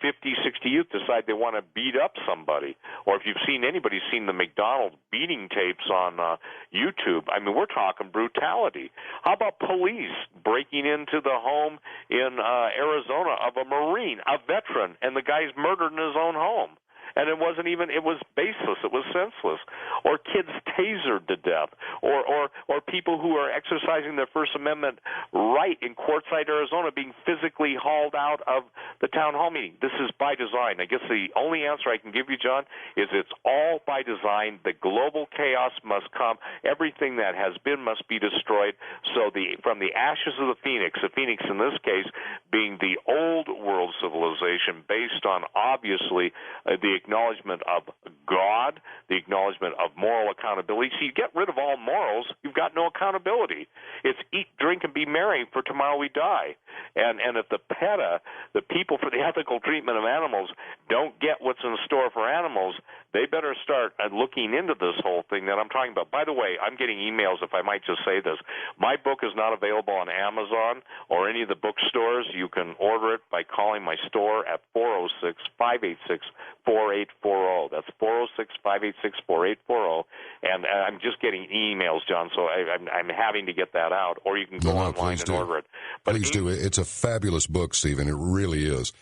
50, 60 youth decide they want to beat up somebody. Or if you've seen anybody seen the McDonald's beating tapes on YouTube, I mean, we're talking brutality. How about police breaking into the home in Arizona of a Marine, a veteran, and the guy's murdered in his own home? And it wasn't even, it was baseless, it was senseless. Or kids tasered to death, or people who are exercising their First Amendment right in Quartzsite, Arizona, being physically hauled out of the town hall meeting. This is by design. I guess the only answer I can give you, John, is it's all by design. The global chaos must come. Everything that has been must be destroyed. So from the ashes of the phoenix in this case being the old world civilization based on obviously the acknowledgement of God, the acknowledgement of moral accountability. So you get rid of all morals, you've got no accountability. It's eat, drink, and be merry, for tomorrow we die. And if the PETA, the people for the ethical treatment of animals, don't get what's in store for animals, they better start looking into this whole thing that I'm talking about. By the way, I'm getting emails, if I might just say this. My book is not available on Amazon or any of the bookstores. You can order it by calling my store at 406-586-4840. That's 406-586-4840. And I'm just getting emails, John, so I'm having to get that out. Or you can go online and order it. But please do. It's a fabulous book, Stephen. It really is.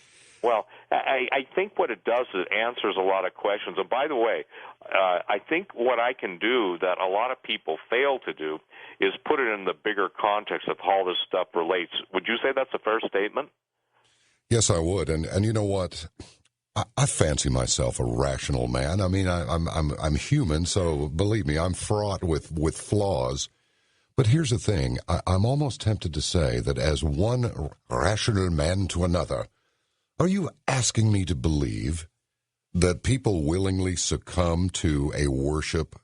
Well, I think what it does is it answers a lot of questions. And by the way, I think what I can do that a lot of people fail to do is put it in the bigger context of how this stuff relates. Would you say that's a fair statement? Yes, I would. And you know what? I fancy myself a rational man. I mean, I'm human, so believe me, I'm fraught with flaws. But here's the thing. I'm almost tempted to say that as one rational man to another, Are you asking me to believe that people willingly succumb to a worship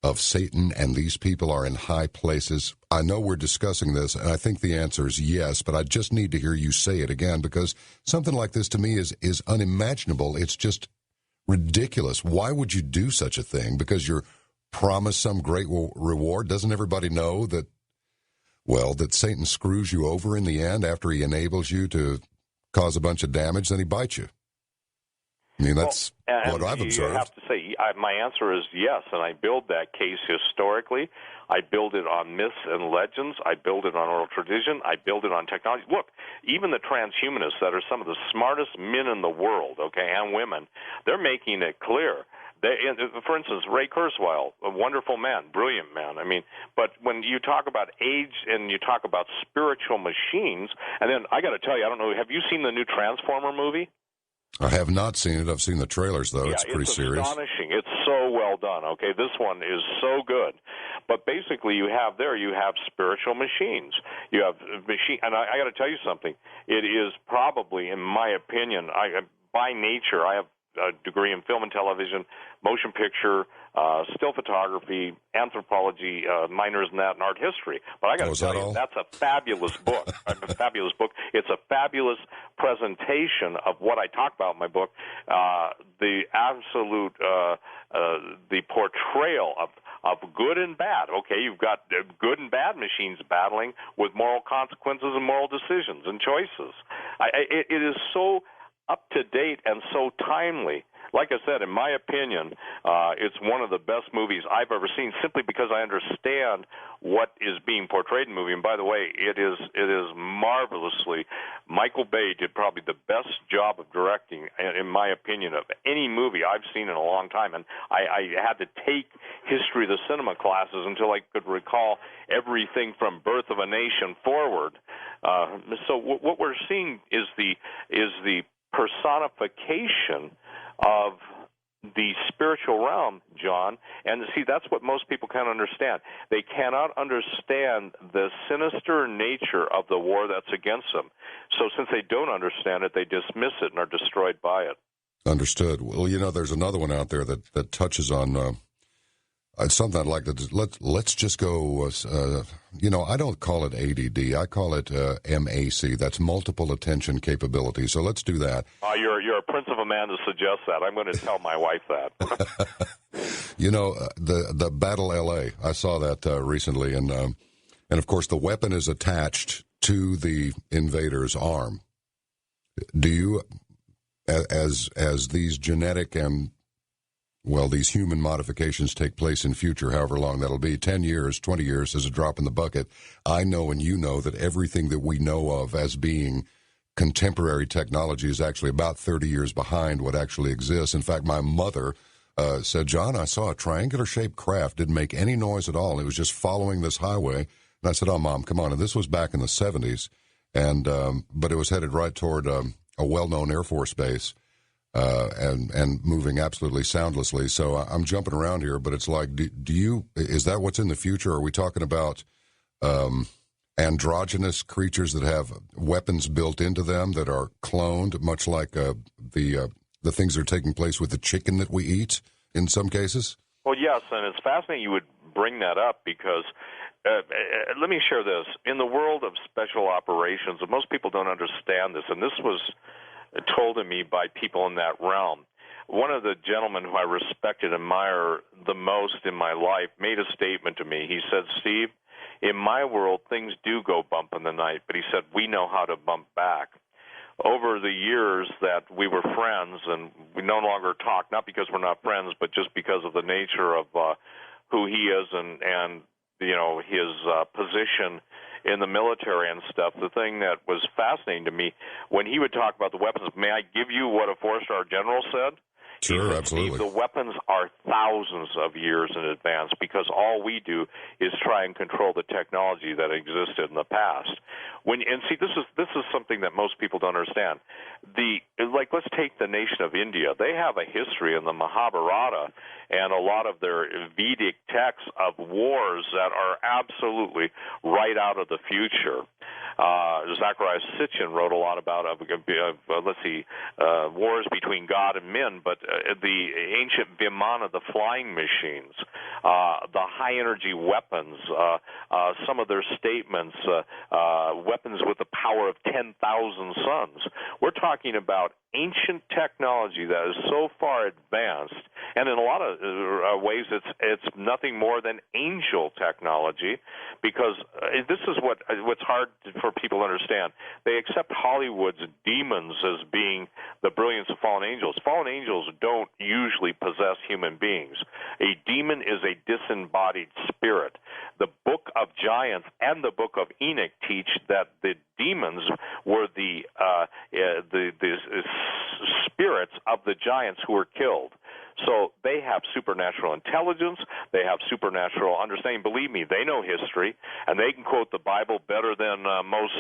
of Satan and these people are in high places? I know we're discussing this, and I think the answer is yes, but I just need to hear you say it again, because something like this to me is unimaginable. It's just ridiculous. Why would you do such a thing? Because you're promised some great reward? Doesn't everybody know that, well, that Satan screws you over in the end after he enables you to cause a bunch of damage, then he bites you? I mean, that's what I've observed. You have to say, my answer is yes, and I build that case historically. I build it on myths and legends. I build it on oral tradition. I build it on technology. Look, even the transhumanists that are some of the smartest men in the world, okay, and women, they're making it clear. For instance, Ray Kurzweil, a wonderful man, brilliant man. I mean, but when you talk about age and you talk about spiritual machines, and then I got to tell you, I don't know, have you seen the new Transformer movie? I have not seen it. I've seen the trailers, though. Yeah, it's pretty serious. It's astonishing. It's so well done. Okay, this one is so good. But basically, you have spiritual machines. You have and I got to tell you something. It is probably, in my opinion, by nature, I have a degree in film and television, motion picture, still photography, anthropology, minors in that, and art history. But I got to tell you, that's a fabulous book. A fabulous book. It's a fabulous presentation of what I talk about in my book. The absolute, the portrayal of good and bad. Okay, you've got good and bad machines battling with moral consequences and moral decisions and choices. It is so up to date and so timely. Like I said, in my opinion, it's one of the best movies I've ever seen, simply because I understand what is being portrayed in the movie. And by the way, it is marvelously. Michael Bay did probably the best job of directing, in my opinion, of any movie I've seen in a long time. And I had to take history of the cinema classes until I could recall everything from Birth of a Nation forward. So what we're seeing is the personification of the spiritual realm, John. And see, that's what most people can't understand. They cannot understand the sinister nature of the war that's against them. So since they don't understand it, they dismiss it and are destroyed by it. Understood. Well, there's another one out there that touches on something I'd like to let's just go. I don't call it ADD. I call it MAC. That's multiple attention capability. So let's do that. You're a prince of a man to suggest that. I'm going to tell my wife that. The Battle LA. I saw that recently, and of course the weapon is attached to the invader's arm. Do you, as these genetic and these human modifications take place in future, however long that'll be, 10 years, 20 years is a drop in the bucket. I know and you know that everything that we know of as being contemporary technology is actually about 30 years behind what actually exists. In fact, my mother said, John, I saw a triangular-shaped craft, didn't make any noise at all. It was just following this highway. And I said, oh, Mom, come on. And this was back in the 70s, but it was headed right toward a well-known Air Force base. And moving absolutely soundlessly. So I'm jumping around here, but it's like, is that what's in the future? Are we talking about androgynous creatures that have weapons built into them that are cloned, much like the things that are taking place with the chicken that we eat in some cases? Well, yes, and it's fascinating you would bring that up because let me share this. In the world of special operations, and most people don't understand this, and this was told to me by people in that realm. One of the gentlemen who I respect and admire the most in my life made a statement to me. He said, Steve, in my world, things do go bump in the night, but he said, we know how to bump back. Over the years that we were friends, and we no longer talk, not because we're not friends, but just because of the nature of who he is and his position in the military and stuff, the thing that was fascinating to me, when he would talk about the weapons, may I give you what a four-star general said? Sure, absolutely. The weapons are thousands of years in advance because all we do is try and control the technology that existed in the past. This is something that most people don't understand. Let's take the nation of India. They have a history in the Mahabharata and a lot of their Vedic texts of wars that are absolutely right out of the future. Zachariah Sitchin wrote a lot about, wars between God and men, but the ancient Vimana, the flying machines, the high-energy weapons, some of their statements, weapons with the power of 10,000 suns. We're talking about ancient technology that is so far advanced, and in a lot of ways it's nothing more than angel technology, because this is what's hard for people to understand. They accept Hollywood's demons as being the brilliance of fallen angels. Fallen angels don't usually possess human beings. A demon is a disembodied spirit. The Book of Giants and the Book of Enoch teach that the demons were the spirits of the giants who were killed. So they have supernatural intelligence, they have supernatural understanding. Believe me, they know history, and they can quote the Bible better than most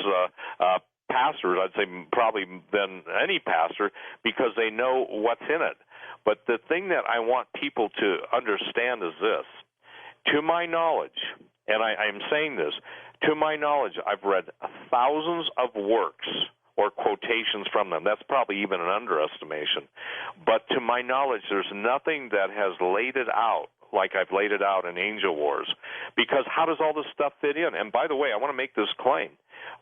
pastors, I'd say probably than any pastor, because they know what's in it. But the thing that I want people to understand is this. To my knowledge, and I'm saying this, to my knowledge, I've read thousands of works or quotations from them. That's probably even an underestimation. But to my knowledge, there's nothing that has laid it out like I've laid it out in Angel Wars. Because how does all this stuff fit in? And by the way, I want to make this claim.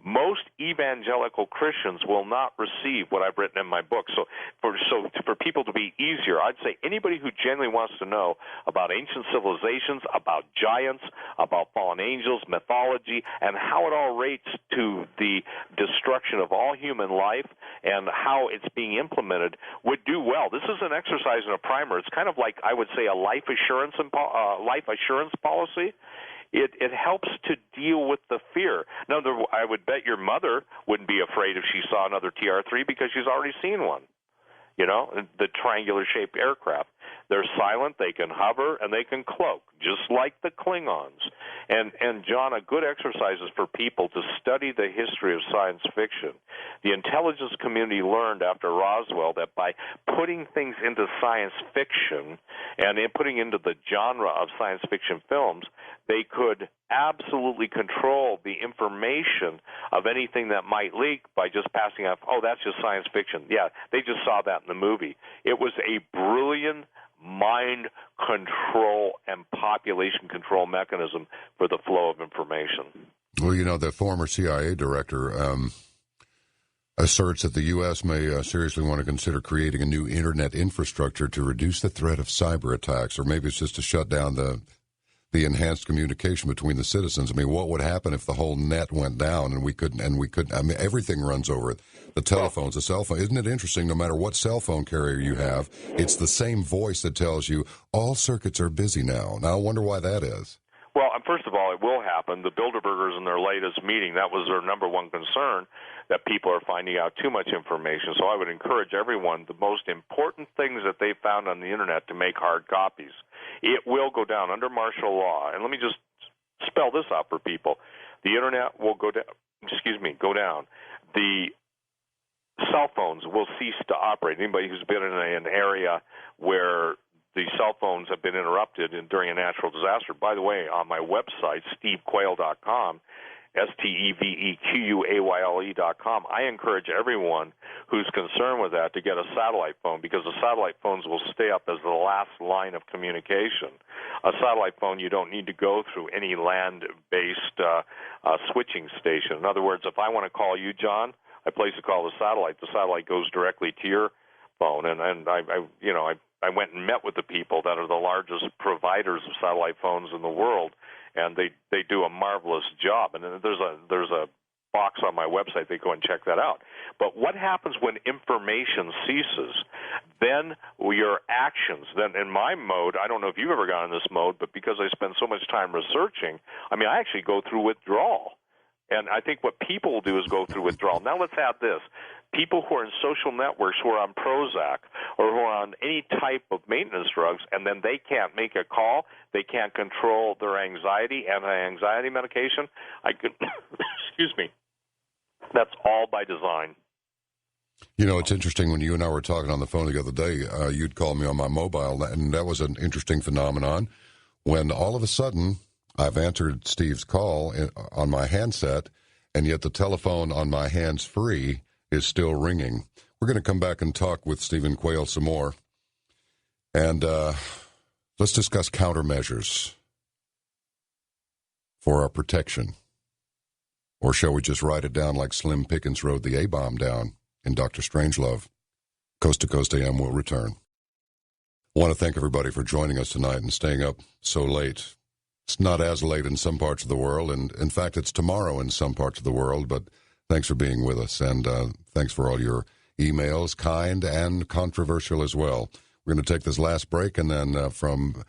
Most evangelical Christians will not receive what I've written in my book. So for people to be easier, I'd say anybody who genuinely wants to know about ancient civilizations, about giants, about fallen angels, mythology, and how it all relates to the destruction of all human life and how it's being implemented would do well. This is an exercise in a primer. It's kind of like, I would say, a life assurance policy. It helps to deal with the fear. Now, I would bet your mother wouldn't be afraid if she saw another TR-3 because she's already seen one. You know, the triangular-shaped aircraft. They're silent, they can hover, and they can cloak, just like the Klingons. And John, a good exercise is for people to study the history of science fiction. The intelligence community learned after Roswell that by putting things into science fiction and putting into the genre of science fiction films, they could absolutely control the information of anything that might leak by just passing off, oh, that's just science fiction. Yeah, they just saw that in the movie. It was a brilliant mind control and population control mechanism for the flow of information. Well, you know, the former CIA director asserts that the U.S. may seriously want to consider creating a new Internet infrastructure to reduce the threat of cyber attacks, or maybe it's just to shut down the enhanced communication between the citizens. I mean, what would happen if the whole net went down and we couldn't, I mean, everything runs over it. The telephones, the cell phone. Isn't it interesting, no matter what cell phone carrier you have, it's the same voice that tells you all circuits are busy now. Now, I wonder why that is. Well, first of all, it will happen. The Bilderbergers in their latest meeting, that was their number one concern, that people are finding out too much information. So I would encourage everyone, the most important things that they found on the Internet, to make hard copies. It will go down under martial law. And let me just spell this out for people. The Internet will go down. The cell phones will cease to operate. Anybody who's been in an area where the cell phones have been interrupted during a natural disaster. By the way, on my website, stevequayle.com, STEVEQUAYLE.com, I encourage everyone who's concerned with that to get a satellite phone, because the satellite phones will stay up as the last line of communication. A satellite phone, you don't need to go through any land-based switching station. In other words, if I want to call you, John, I place a call to the satellite goes directly to your phone, and I went and met with the people that are the largest providers of satellite phones in the world, and they do a marvelous job. And there's a box on my website. They go and check that out. But what happens when information ceases? Then your actions. Then in my mode, I don't know if you've ever gone in this mode, but because I spend so much time researching, I actually go through withdrawal. And I think what people will do is go through withdrawal. Now let's add this. People who are in social networks, who are on Prozac or who are on any type of maintenance drugs, and then they can't make a call, they can't control their anxiety, anti-anxiety medication, excuse me, that's all by design. You know, it's interesting, when you and I were talking on the phone the other day, you'd call me on my mobile, and that was an interesting phenomenon when all of a sudden I've answered Steve's call on my handset, and yet the telephone on my hands-free is still ringing. We're going to come back and talk with Stephen Quayle some more, and let's discuss countermeasures for our protection. Or shall we just write it down like Slim Pickens wrote the A-bomb down in Dr. Strangelove? Coast to Coast AM will return. I want to thank everybody for joining us tonight and staying up so late. It's not as late in some parts of the world, and in fact, it's tomorrow in some parts of the world, but thanks for being with us, and thanks for all your emails, kind and controversial as well. We're going to take this last break, and then from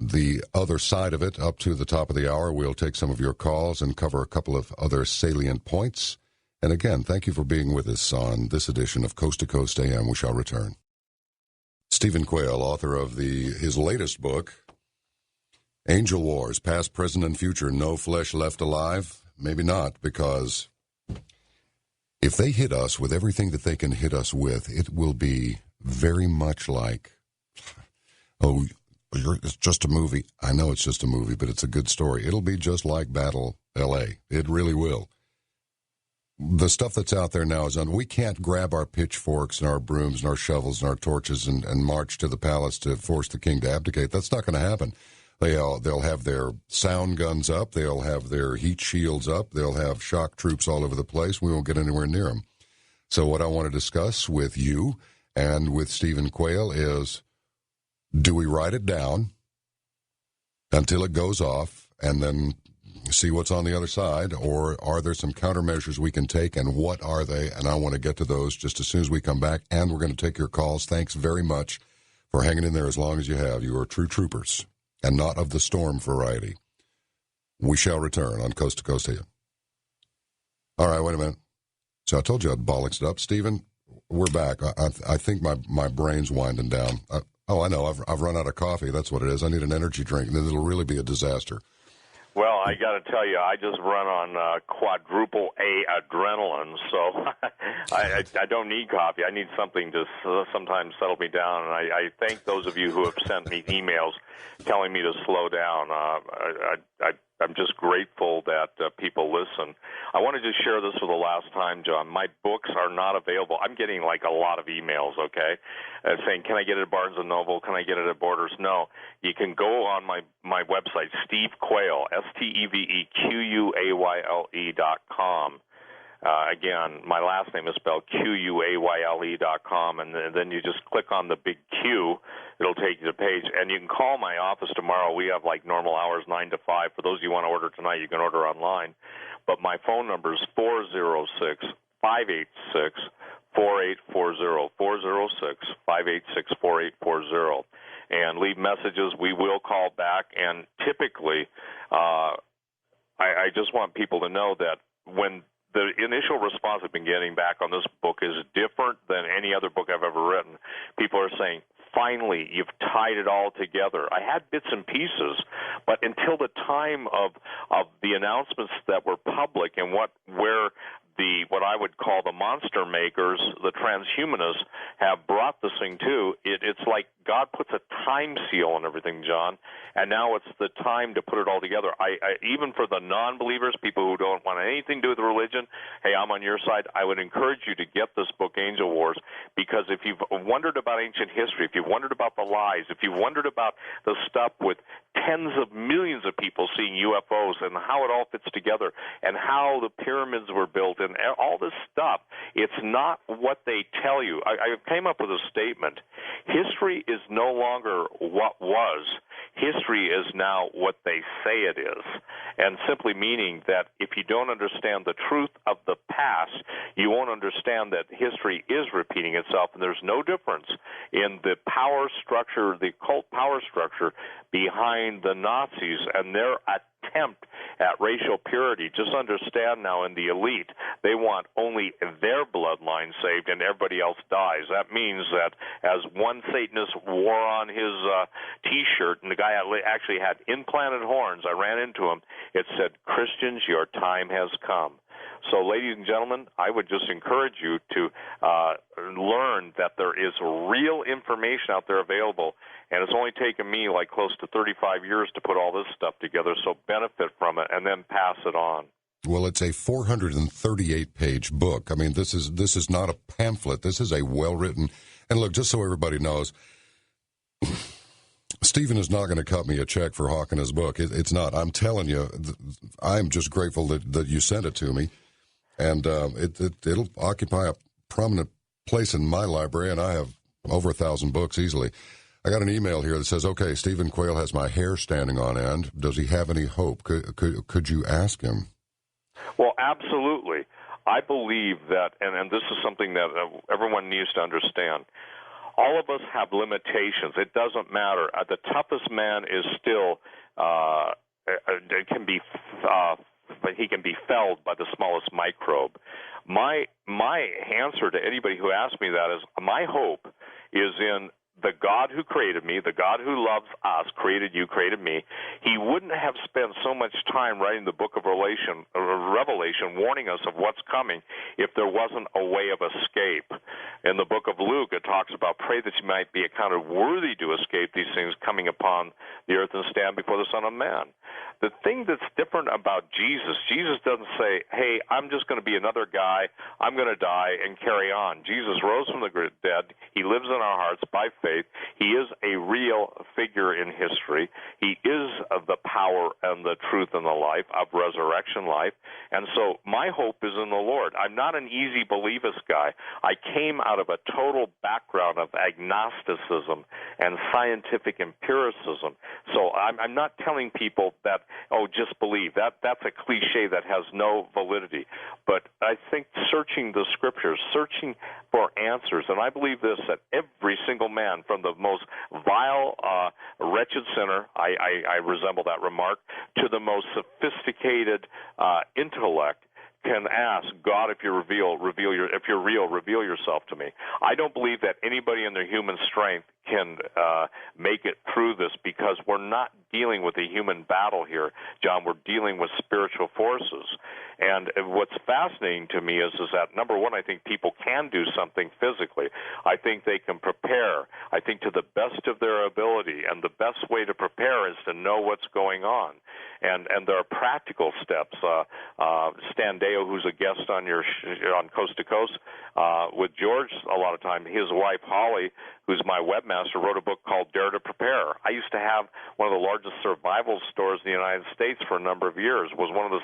the other side of it, up to the top of the hour, we'll take some of your calls and cover a couple of other salient points. And again, thank you for being with us on this edition of Coast to Coast AM. We shall return. Stephen Quayle, author of his latest book, Angel Wars, Past, Present, and Future, No Flesh Left Alive. Maybe not, because if they hit us with everything that they can hit us with, it will be very much like, oh, it's just a movie. I know it's just a movie, but it's a good story. It'll be just like Battle L.A. It really will. The stuff that's out there now is we can't grab our pitchforks and our brooms and our shovels and our torches and march to the palace to force the king to abdicate. That's not going to happen. They'll have their sound guns up. They'll have their heat shields up. They'll have shock troops all over the place. We won't get anywhere near them. So what I want to discuss with you and with Stephen Quayle is, do we write it down until it goes off and then see what's on the other side, or are there some countermeasures we can take, and what are they? And I want to get to those just as soon as we come back, and we're going to take your calls. Thanks very much for hanging in there as long as you have. You are true troopers, and not of the storm variety. We shall return on Coast to Coast here. All right, wait a minute. So I told you I'd bollocks it up. Stephen, we're back. I think my brain's winding down. I know. I've run out of coffee. That's what it is. I need an energy drink, and then it'll really be a disaster. Well, I got to tell you, I just run on quadruple A adrenaline, so I don't need coffee. I need something to sometimes settle me down, and I thank those of you who have sent me emails telling me to slow down. I'm just grateful that people listen. I wanted to share this for the last time, John. My books are not available. I'm getting like a lot of emails, okay, saying, can I get it at Barnes & Noble? Can I get it at Borders? No. You can go on my website, Steve Quayle, SteveQuayle.com. Again, my last name is spelled QUAYLE.com, and then you just click on the big Q. It'll take you to the page, and you can call my office tomorrow. We have like normal hours, 9 to 5. For those of you who want to order tonight, you can order online. But my phone number is 406-586-4840, 406-586-4840. And leave messages. We will call back, and typically I just want people to know that when the initial response I've been getting back on this book is different than any other book I've ever written. People are saying, finally, you've tied it all together. I had bits and pieces, but until the time of the announcements that were public and what I would call the monster makers, the transhumanists, have brought this thing to, it's like God puts a time seal on everything, John, and now it's the time to put it all together. I even for the non-believers, people who don't want anything to do with religion, hey, I'm on your side. I would encourage you to get this book, Angel Wars, because if you've wondered about ancient history, if you've wondered about the lies, if you've wondered about the stuff with tens of millions of people seeing UFOs and how it all fits together and how the pyramids were built and all this stuff, it's not what they tell you. I came up with a statement. History is no longer what was. History is now what they say it is, and simply meaning that if you don't understand the truth of the past, you won't understand that history is repeating itself, and there's no difference in the power structure, the occult power structure behind the Nazis and their attempt at racial purity. Just understand now, in the elite, they want only their bloodline saved and everybody else dies. That means that as one Satanist wore on his T-shirt, and the guy actually had implanted horns, I ran into him, it said, "Christians, your time has come." So, ladies and gentlemen, I would just encourage you to learn that there is real information out there available, and it's only taken me like close to 35 years to put all this stuff together, so benefit from it and then pass it on. Well, it's a 438-page book. I mean, this is not a pamphlet. This is a well-written. And look, just so everybody knows, Stephen is not going to cut me a check for hawking his book. It's not. I'm telling you, I'm just grateful that you sent it to me, and it'll occupy a prominent place in my library, and I have over 1,000 books easily. I got an email here that says, okay, Stephen Quayle has my hair standing on end. Does he have any hope? Could you ask him? Well, absolutely. I believe that, and this is something that everyone needs to understand. All of us have limitations. It doesn't matter. The toughest man is still he can be felled by the smallest microbe. My answer to anybody who asks me that is, my hope is in the God who created me, the God who loves us, created you, created me. He wouldn't have spent so much time writing the book of Revelation warning us of what's coming if there wasn't a way of escape. In the book of Luke, it talks about pray that you might be accounted worthy to escape these things coming upon the earth and stand before the Son of Man. The thing that's different about Jesus doesn't say, hey, I'm just going to be another guy, I'm going to die and carry on. Jesus rose from the dead. He lives in our hearts by faith. He is a real figure in history. He is the power and the truth and the life of resurrection life. And so my hope is in the Lord. I'm not an easy believist guy. I came out of a total background of agnosticism and scientific empiricism. So I'm not telling people that, oh, just believe. That's a cliche that has no validity. But I think searching the Scriptures, searching for answers, and I believe this, that every single man, from the most vile, wretched sinner, I resemble that remark, to the most sophisticated intellect, can ask God, if you're real, reveal yourself to me. I don't believe that anybody in their human strength can make it through this, because we're not dealing with a human battle here, John. We're dealing with spiritual forces. And what's fascinating to me is that, number one, I think people can do something physically. I think they can prepare, I think, to the best of their ability, and the best way to prepare is to know what's going on. And there are practical steps. Stan Deo, who's a guest on on Coast to Coast with George a lot of time, his wife Holly, who's my webmaster, wrote a book called Dare to Prepare. I used to have one of the largest survival stores in the United States for a number of years, was one of the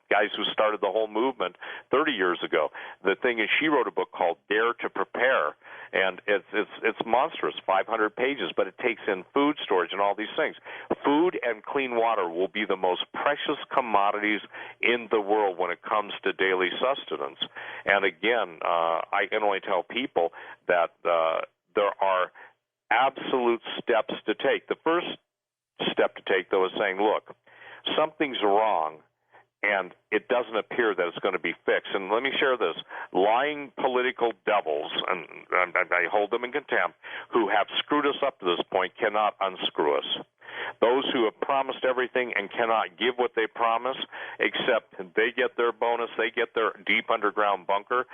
guys who started the whole movement 30 years ago. The thing is, she wrote a book called Dare to Prepare, and it's monstrous, 500 pages, but it takes in food storage and all these things. Food and clean water will be the most precious commodities in the world when it comes to daily sustenance. And again, I can only tell people that there are absolute steps to take. The first step to take, though, is saying, look, something's wrong, and it doesn't appear that it's going to be fixed. And let me share this. Lying political devils, and I hold them in contempt, who have screwed us up to this point cannot unscrew us. Those who have promised everything and cannot give what they promise, except they get their bonus, they get their deep underground bunker.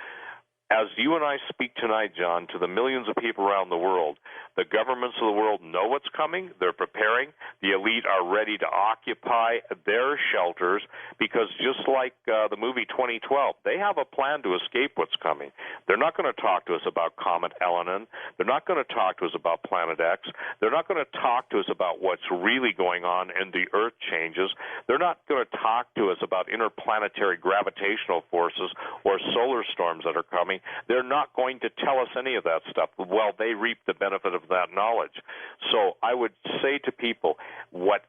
As you and I speak tonight, John, to the millions of people around the world, the governments of the world know what's coming. They're preparing. The elite are ready to occupy their shelters, because just like the movie 2012, they have a plan to escape what's coming. They're not going to talk to us about Comet Elenin. They're not going to talk to us about Planet X. They're not going to talk to us about what's really going on in the Earth changes. They're not going to talk to us about interplanetary gravitational forces or solar storms that are coming. They're not going to tell us any of that stuff. Well, they reap the benefit of that knowledge. So I would say to people, what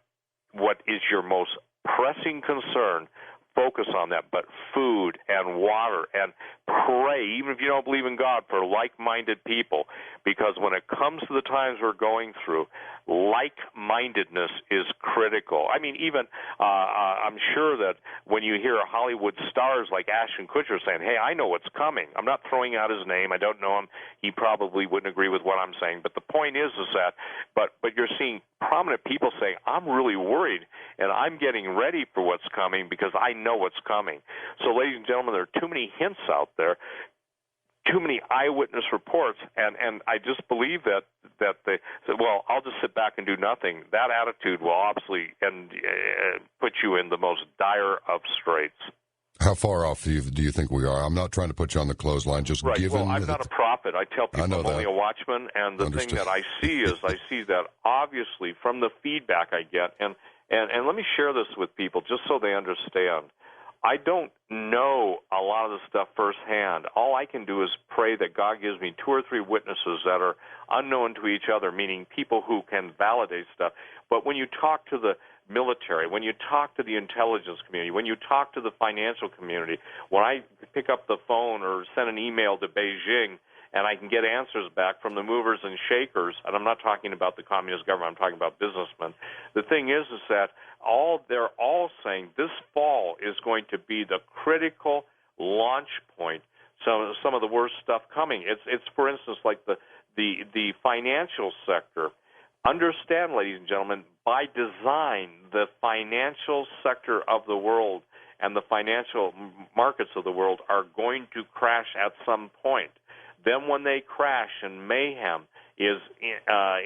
is your most pressing concern? Focus on that, but food and water, and pray, even if you don't believe in God, for like-minded people, because when it comes to the times we're going through, like-mindedness is critical. I mean, even I'm sure that when you hear Hollywood stars like Ashton Kutcher saying, hey, I know what's coming. I'm not throwing out his name. I don't know him. He probably wouldn't agree with what I'm saying. But the point is that, but you're seeing prominent people saying, I'm really worried, and I'm getting ready for what's coming because I know what's coming. So, ladies and gentlemen, there are too many hints out there, too many eyewitness reports, and I just believe that they said, well, I'll just sit back and do nothing. That attitude will obviously put you in the most dire of straits. How far off do you think we are? I'm not trying to put you on the clothesline. Just right. given. Well, I'm not a prophet. I tell people I'm only a watchman, and the thing that I see is I see that obviously from the feedback I get, and let me share this with people just so they understand. I don't know a lot of the stuff firsthand. All I can do is pray that God gives me 2 or 3 witnesses that are unknown to each other, meaning people who can validate stuff. But when you talk to the military, when you talk to the intelligence community, when you talk to the financial community, when I pick up the phone or send an email to Beijing and I can get answers back from the movers and shakers, and I'm not talking about the communist government, I'm talking about businessmen. The thing is that they're all saying this fall is going to be the critical launch point. So some of the worst stuff coming. It's for instance like the financial sector. Understand, ladies and gentlemen, by design, the financial sector of the world and the financial markets of the world are going to crash at some point. Then when they crash and mayhem is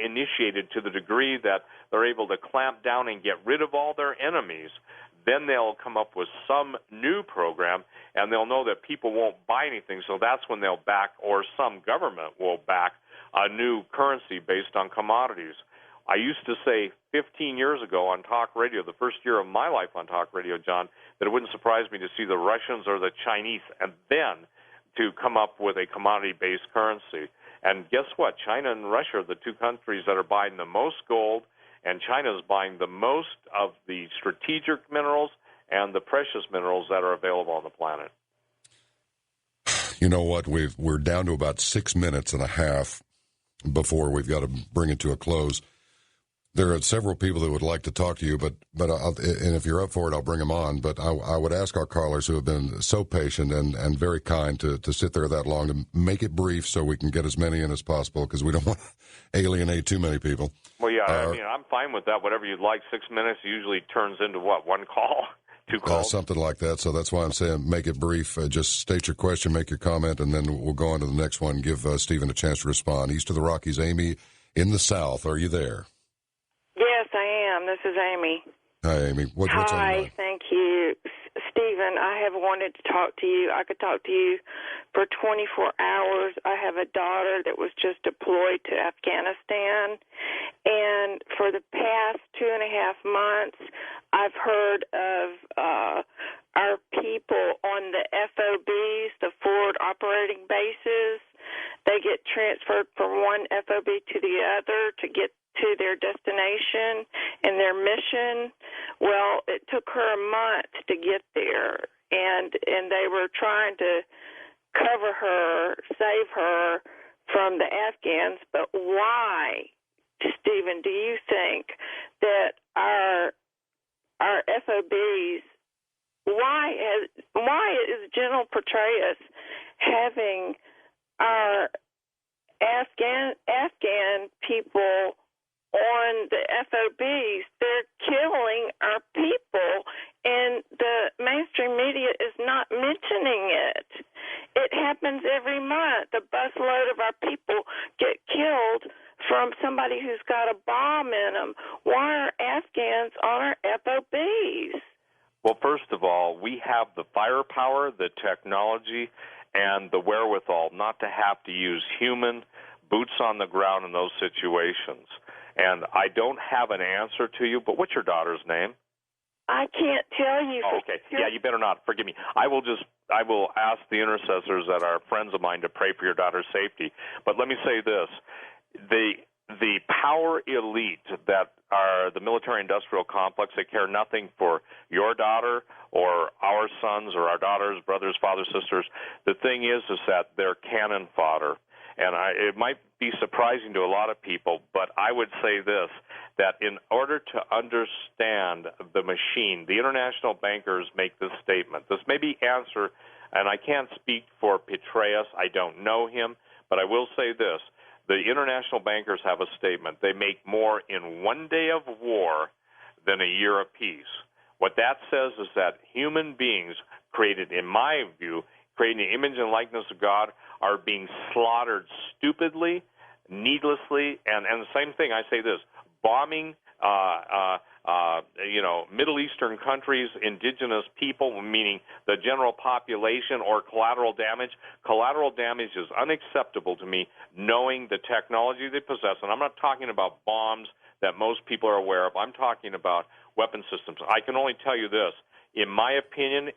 initiated to the degree that they're able to clamp down and get rid of all their enemies, then they'll come up with some new program, and they'll know that people won't buy anything, so that's when they'll back, or some government will back, a new currency based on commodities. I used to say 15 years ago on talk radio, the first year of my life on talk radio, John, that it wouldn't surprise me to see the Russians or the Chinese and then to come up with a commodity-based currency. And guess what? China and Russia are the 2 countries that are buying the most gold, and China is buying the most of the strategic minerals and the precious minerals that are available on the planet. You know what? We're down to about 6 minutes and a half before we've got to bring it to a close. There are several people that would like to talk to you, but and if you're up for it, I'll bring them on. But I would ask our callers who have been so patient and very kind to sit there that long to make it brief so we can get as many in as possible because we don't want to alienate too many people. Well, yeah, I mean, I'm fine with that. Whatever you'd like. 6 minutes usually turns into what, 1 call? 2 calls? Something like that. So that's why I'm saying make it brief. Just state your question, make your comment, and then we'll go on to the next one. Give Stephen a chance to respond. East of the Rockies, Amy in the South. Are you there? Yes, I am. This is Amy. Hi, Amy. What's on your mind? Thank you. Stephen, I have wanted to talk to you. I could talk to you for 24 hours. I have a daughter that was just deployed to Afghanistan, and for the past 2.5 months, I've heard of our people on the FOBs, the forward operating bases. They get transferred from one FOB to the other to get to their destination and their mission. Well, it took her a month to get there, and they were trying to cover her, save her from the Afghans. But why, Stephen, do you think that our FOBs, why is General Petraeus having our Afghan people on the FOBs? They're killing our people, and the mainstream media is not mentioning it. It happens every month. A busload of our people get killed from somebody who's got a bomb in them. Why are Afghans on our FOBs? Well, first of all, we have the firepower, the technology, and the wherewithal not to have to use human boots on the ground in those situations. And I don't have an answer to you, but what's your daughter's name? I can't tell you. Oh, okay. Yeah, you better not. Forgive me. I will ask the intercessors that are friends of mine to pray for your daughter's safety. But let me say this. The power elite that are the military-industrial complex, they care nothing for your daughter or our sons or our daughters, brothers, fathers, sisters. The thing is that they're cannon fodder. And it might be surprising to a lot of people, but I would say this, that in order to understand the machine, the international bankers make this statement. This may be answer, and I can't speak for Petraeus. I don't know him, but I will say this. The international bankers have a statement. They make more in 1 day of war than a year of peace. What that says is that human beings created, in my view, creating the image and likeness of God, are being slaughtered stupidly, needlessly, and the same thing, I say this, bombing Middle Eastern countries, indigenous people, meaning the general population, or collateral damage. Collateral damage is unacceptable to me, knowing the technology they possess. And I'm not talking about bombs that most people are aware of. I'm talking about weapon systems. I can only tell you this. In my opinion,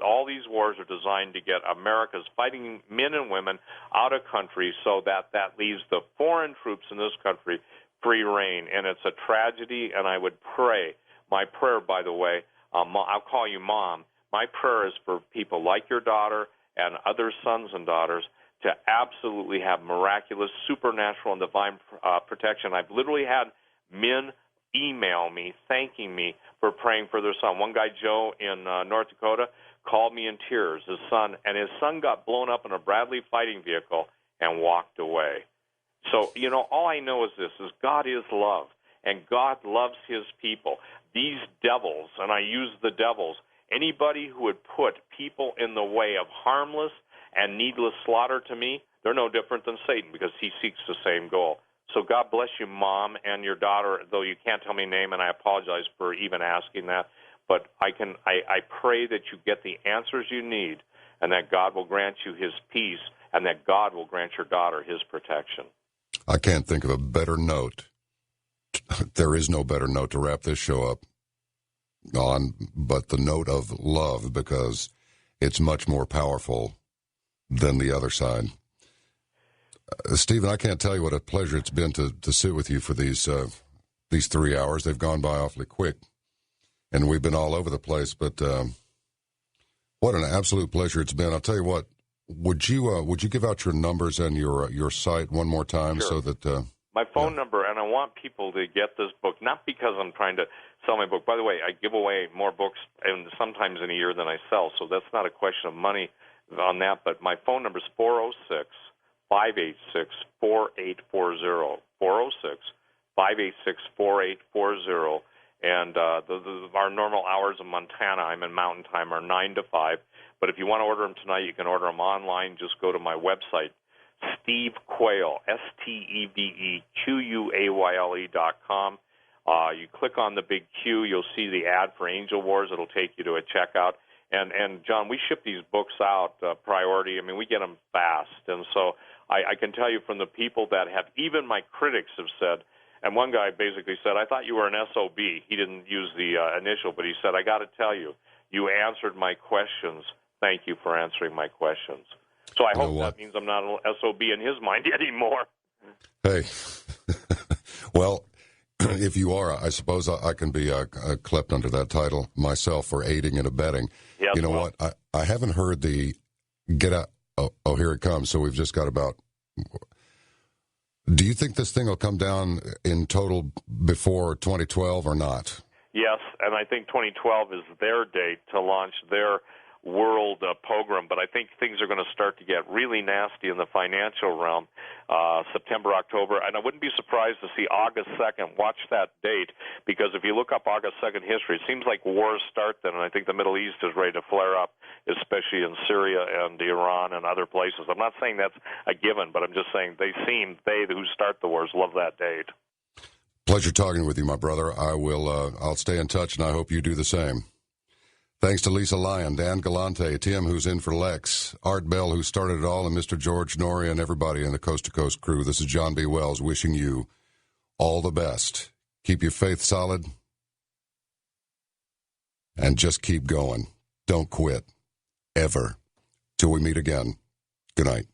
all these wars are designed to get America's fighting men and women out of country so that leaves the foreign troops in this country free reign. And it's a tragedy, and I would pray. My prayer, by the way, I'll call you Mom. My prayer is for people like your daughter and other sons and daughters to absolutely have miraculous, supernatural, and divine protection. I've literally had men email me thanking me for praying for their son. One guy, Joe, in North Dakota, called me in tears. His son got blown up in a Bradley fighting vehicle and walked away. So, all I know is this, is God is love, and God loves his people. These devils, and I use the devils, anybody who would put people in the way of harmless and needless slaughter to me, they're no different than Satan, because he seeks the same goal. So God bless you, Mom, and your daughter, though you can't tell me name, and I apologize for even asking that. But I pray that you get the answers you need, and that God will grant you his peace, and that God will grant your daughter his protection. I can't think of a better note. There is no better note to wrap this show up on, but the note of love, because it's much more powerful than the other side. Stephen, I can't tell you what a pleasure it's been to sit with you for these 3 hours. They've gone by awfully quick, and we've been all over the place. But what an absolute pleasure it's been. I'll tell you what. Would you give out your numbers and your site one more time? Sure. So that my phone number, and I want people to get this book, not because I'm trying to sell my book. By the way, I give away more books and sometimes in a year than I sell, so that's not a question of money on that. But my phone number is 406-586-4840, 406-586-4840. And our normal hours in Montana, I'm in Mountain Time, are 9 to 5. But if you want to order them tonight, you can order them online. Just go to my website, Steve Quayle, SteveQuayle.com. You click on the big Q, you'll see the ad for Angel Wars. It'll take you to a checkout. And John, we ship these books out priority. I mean, we get them fast. And so I can tell you from the people that have, even my critics have said, and one guy basically said, I thought you were an SOB. He didn't use the initial, but he said, I got to tell you, you answered my questions. Thank you for answering my questions. So I hope that means I'm not an SOB in his mind anymore. Hey, well, if you are, I suppose I can be clapped under that title myself for aiding and abetting. Yes, you know what? I haven't heard the get out. Oh, here it comes. So we've just got about. Do you think this thing will come down in total before 2012 or not? Yes, and I think 2012 is their date to launch their world program, but I think things are going to start to get really nasty in the financial realm, September, October, and I wouldn't be surprised to see August 2nd. Watch that date, because if you look up August 2nd history, it seems like wars start then, and I think the Middle East is ready to flare up, especially in Syria and Iran and other places. I'm not saying that's a given, but I'm just saying they who start the wars love that date. Pleasure talking with you, my brother. I'll stay in touch, and I hope you do the same. Thanks to Lisa Lyon, Dan Galante, Tim, who's in for Lex, Art Bell, who started it all, and Mr. George Norrie, and everybody in the Coast to Coast crew. This is John B. Wells wishing you all the best. Keep your faith solid, and just keep going. Don't quit, ever, till we meet again. Good night.